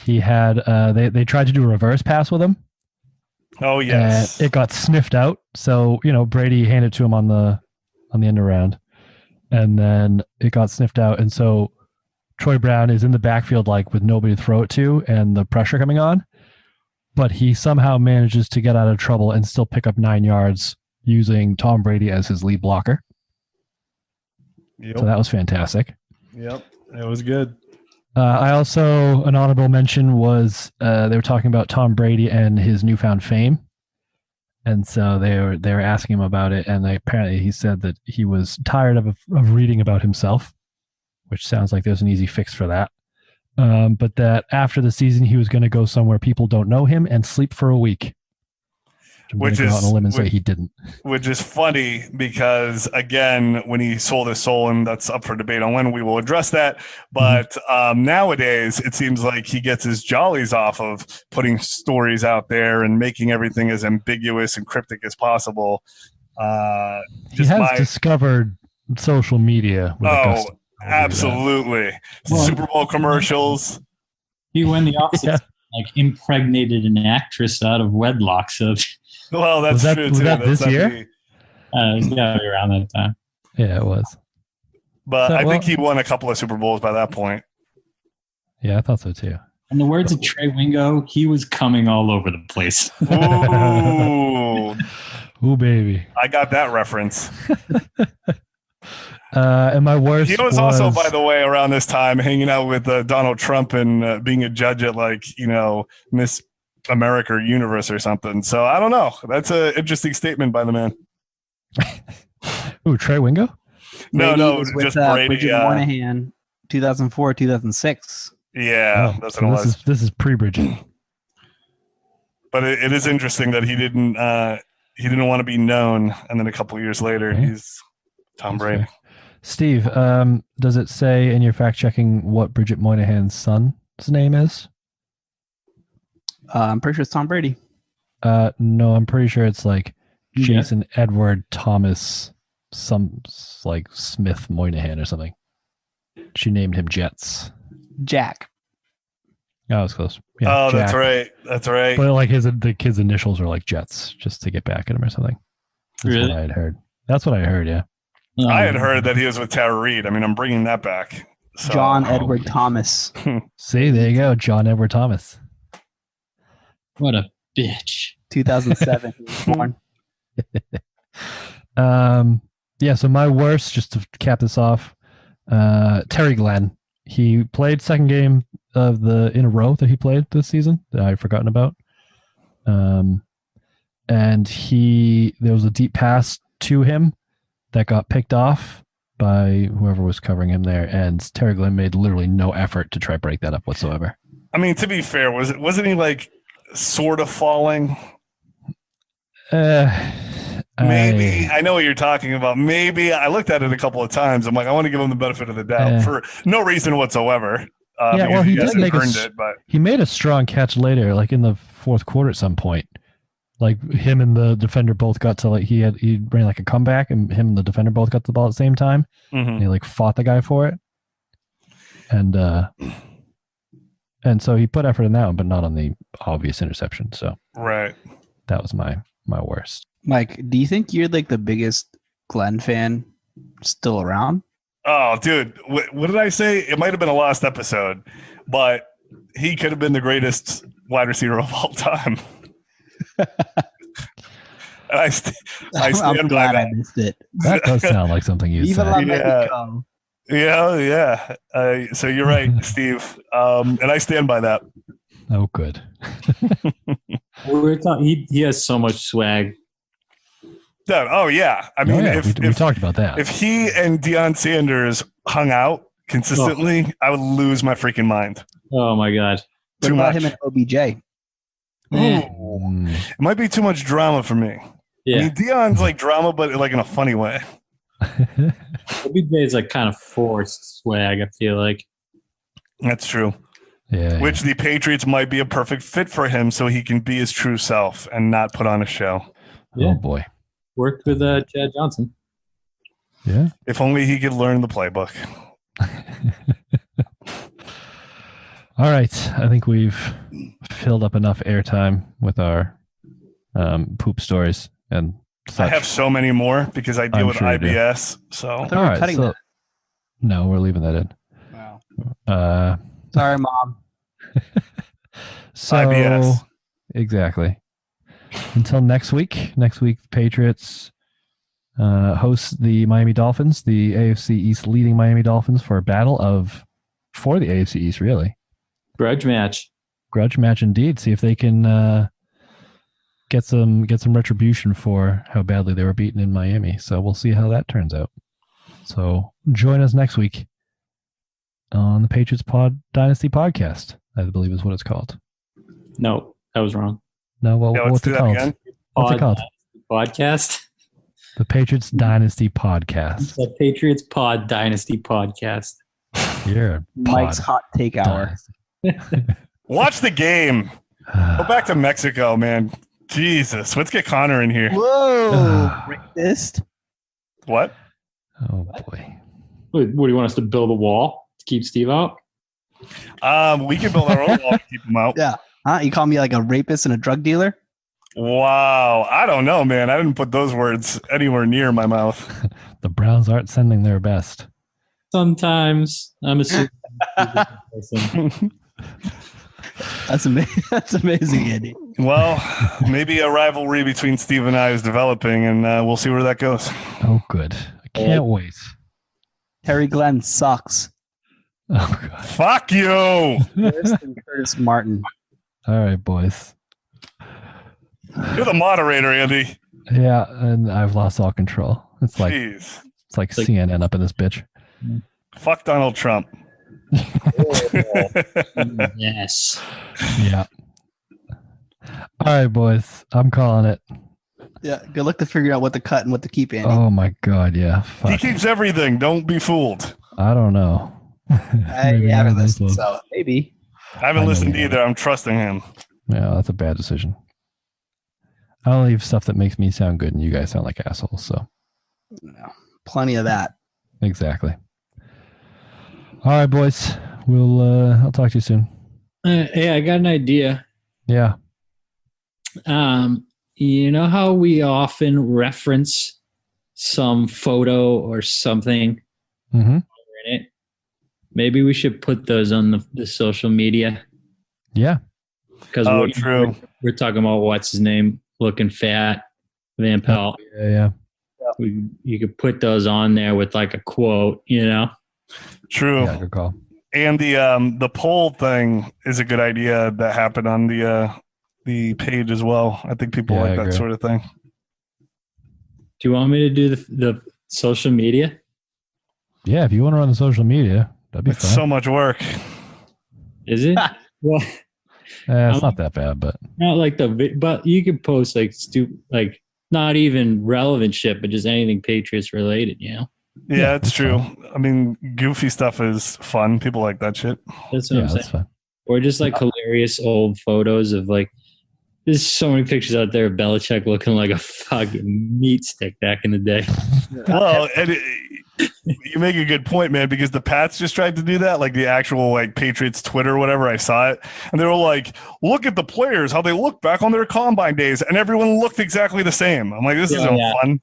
He had they tried to do a reverse pass with him. Oh yes. And it got sniffed out. So, Brady handed it to him on the end around. And then it got sniffed out. And so Troy Brown is in the backfield with nobody to throw it to and the pressure coming on. But he somehow manages to get out of trouble and still pick up 9 yards using Tom Brady as his lead blocker. Yep. So that was fantastic. Yep. It was good. I also, an honorable mention was they were talking about Tom Brady and his newfound fame. And so they were asking him about it. And apparently he said that he was tired of reading about himself, which sounds like there's an easy fix for that. But that after the season, he was going to go somewhere people don't know him and sleep for a week. Which is, go out on a limb and say he didn't. Which is funny because, again, when he sold his soul, and that's up for debate on when we will address that. But nowadays, it seems like he gets his jollies off of putting stories out there and making everything as ambiguous and cryptic as possible. He has discovered social media. Absolutely. Super Bowl commercials. He went the opposite. Impregnated an actress out of wedlock. So, well, that's true too. Was that this year? It's got to be around that time. Yeah, it was. But I think he won a couple of Super Bowls by that point. Yeah, I thought so too. In the words of Trey Wingo, he was coming all over the place. Ooh, ooh, baby! I got that reference. And my worst. He was also, by the way, around this time hanging out with Donald Trump and being a judge at Miss America or Universe or something. So I don't know. That's an interesting statement by the man. Ooh, Trey Wingo? No, was just with, Brady. Bridget Moynihan, 2004, 2006. Yeah, that's what it was. This is pre-Bridget. But it is interesting that he didn't want to be known, and then a couple of years later, he's Tom Brady. Steve, does it say in your fact checking what Bridget Moynihan's son's name is? I'm pretty sure it's Tom Brady. No, I'm pretty sure it's Jason Edward Thomas, some Smith Moynihan or something. She named him Jets. Jack. Oh, that was close. Yeah, Jack. That's right. But the kid's initials are Jets, just to get back at him or something. That's what I had heard. That's what I heard. Yeah. I had heard that he was with Tara Reid. I mean, I'm bringing that back. So, John Edward Thomas. See, there you go. John Edward Thomas. What a bitch. 2007 he was born. So my worst, just to cap this off, Terry Glenn. He played second game in a row that he played this season that I'd forgotten about. And there was a deep pass to him that got picked off by whoever was covering him there, and Terry Glenn made literally no effort to try to break that up whatsoever. I mean, to be fair, wasn't he sort of falling? Maybe. I know what you're talking about. Maybe. I looked at it a couple of times. I'm I want to give him the benefit of the doubt for no reason whatsoever. He did make he made a strong catch later, in the fourth quarter at some point. Him and the defender both got to he ran a comeback, and him and the defender both got the ball at the same time. And he fought the guy for it, and so he put effort in that one, but not on the obvious interception. So right, that was my worst. Mike, do you think you're the biggest Glenn fan still around? Oh, dude, what did I say? It might have been a lost episode, but he could have been the greatest wide receiver of all time. I stand I'm glad by that. I missed it. That does sound like something you said. Yeah. So you're right, Steve. And I stand by that. Oh, good. He has so much swag. Oh, yeah. I mean, we talked about that. If he and Deion Sanders hung out consistently, I would lose my freaking mind. Oh, my God. What about him and OBJ? It might be too much drama for me. Yeah. I mean, Dion's like drama, but like in a funny way. OBJ is like kind of forced swag, I feel like. That's true. Yeah. Which the Patriots might be a perfect fit for him so he can be his true self and not put on a show. Yeah. Oh, boy. Worked with Chad Johnson. Yeah. If only he could learn the playbook. All right. I think we've filled up enough airtime with our poop stories and such. I have so many more because I deal I'm with sure you do. IBS. So I thought we were cutting that. No, we're leaving that in. Wow. Sorry, Mom. So IBS. Exactly. Until next week. Next week, Patriots host the Miami Dolphins, the AFC East leading Miami Dolphins for the AFC East, really. Grudge match. Grudge match indeed. See if they can get some retribution for how badly they were beaten in Miami. So we'll see how that turns out. So join us next week on the Patriots Dynasty podcast, I believe is what it's called. No, that was wrong. No, what's it called? Again. What's it called? Podcast. The Patriots Dynasty podcast. The Patriots Pod Dynasty podcast. Yeah. Mike's hot take hour. Watch the game. Go back to Mexico, man. Jesus. Let's get Connor in here. Whoa. Racist. What? Oh boy. What do you want us to build a wall to keep Steve out? We can build our own wall to keep him out. Yeah. Huh? You call me like a rapist and a drug dealer? Wow. I don't know, man. I didn't put those words anywhere near my mouth. The Browns aren't sending their best. Sometimes I'm a super person. That's amazing. That's amazing, Andy. Well, maybe a rivalry between Steve and I is developing, and we'll see where that goes. Oh, good. I can't wait. Terry Glenn sucks. Oh, God. Fuck you. Worse than Curtis Martin. All right, boys. You're the moderator, Andy. Yeah, and I've lost all control. It's like Jeez. CNN up in this bitch. Fuck Donald Trump. Yes. Yeah. All right, boys. I'm calling it. Yeah. Good luck to figure out what to cut and what to keep, Andy. Oh, my God. Yeah. He Fuck. keeps everything. Don't be fooled. I don't know. I Maybe haven't one of those listened, ones. so maybe. I haven't I know listened you either. I'm trusting him. Yeah, that's a bad decision. I'll leave stuff that makes me sound good and you guys sound like assholes. So No. Plenty of that. exactly. All right, boys. I'll talk to you soon. Hey, I got an idea. Yeah. You know how we often reference some photo or something Mm-hmm. in it? Maybe we should put those on the social media. Yeah. Because True. we're talking about what's his name looking fat, Van Pelt. Yeah. You could put those on there with like a quote, you know? True. Yeah, good call. And the poll thing is a good idea that happened on the page as well. I think people Yeah, I like that agree. sort of thing. Do you want me to do the social media? Yeah, if you want to run the social media, that'd be It's fine. so much work. Is it? Well, It's not that bad, but not like but you could post like like not even relevant shit, but just anything Patriots related, you know? Yeah, it's that's true. I mean, goofy stuff is fun. People like that shit. That's what yeah, I'm saying. that's fine. Or just like hilarious old photos of like, there's so many pictures out there of Belichick looking like a fucking meat stick back in the day. Well, you make a good point, man, because the Pats just tried to do that, like the actual like Patriots Twitter or whatever. I saw it, and they were like, "Look at the players, how they look back on their combine days," and everyone looked exactly the same. I'm like, this isn't fun.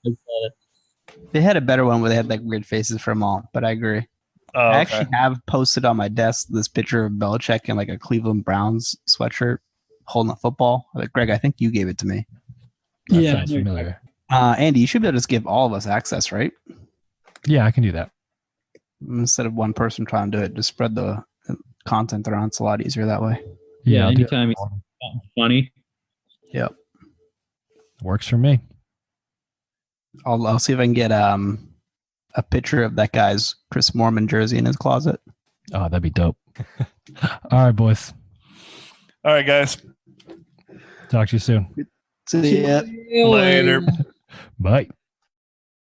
They had a better one where they had like weird faces for them all, but I agree. Oh, I okay. actually have posted on my desk this picture of Belichick in like a Cleveland Browns sweatshirt holding a football. Like, Greg, I think you gave it to me. That Yeah. sounds familiar. Andy, you should be able to just give all of us access, right? Yeah, I can do that. Instead of one person trying to do it, just spread the content around. It's a lot easier that way. Yeah, I'll do anytime that. he's something funny. Yep. Works for me. I'll see if I can get a picture of that guy's Chris Moorman jersey in his closet. Oh, that'd be dope. All right, boys. All right, guys. Talk to you soon. See ya. Later. Bye.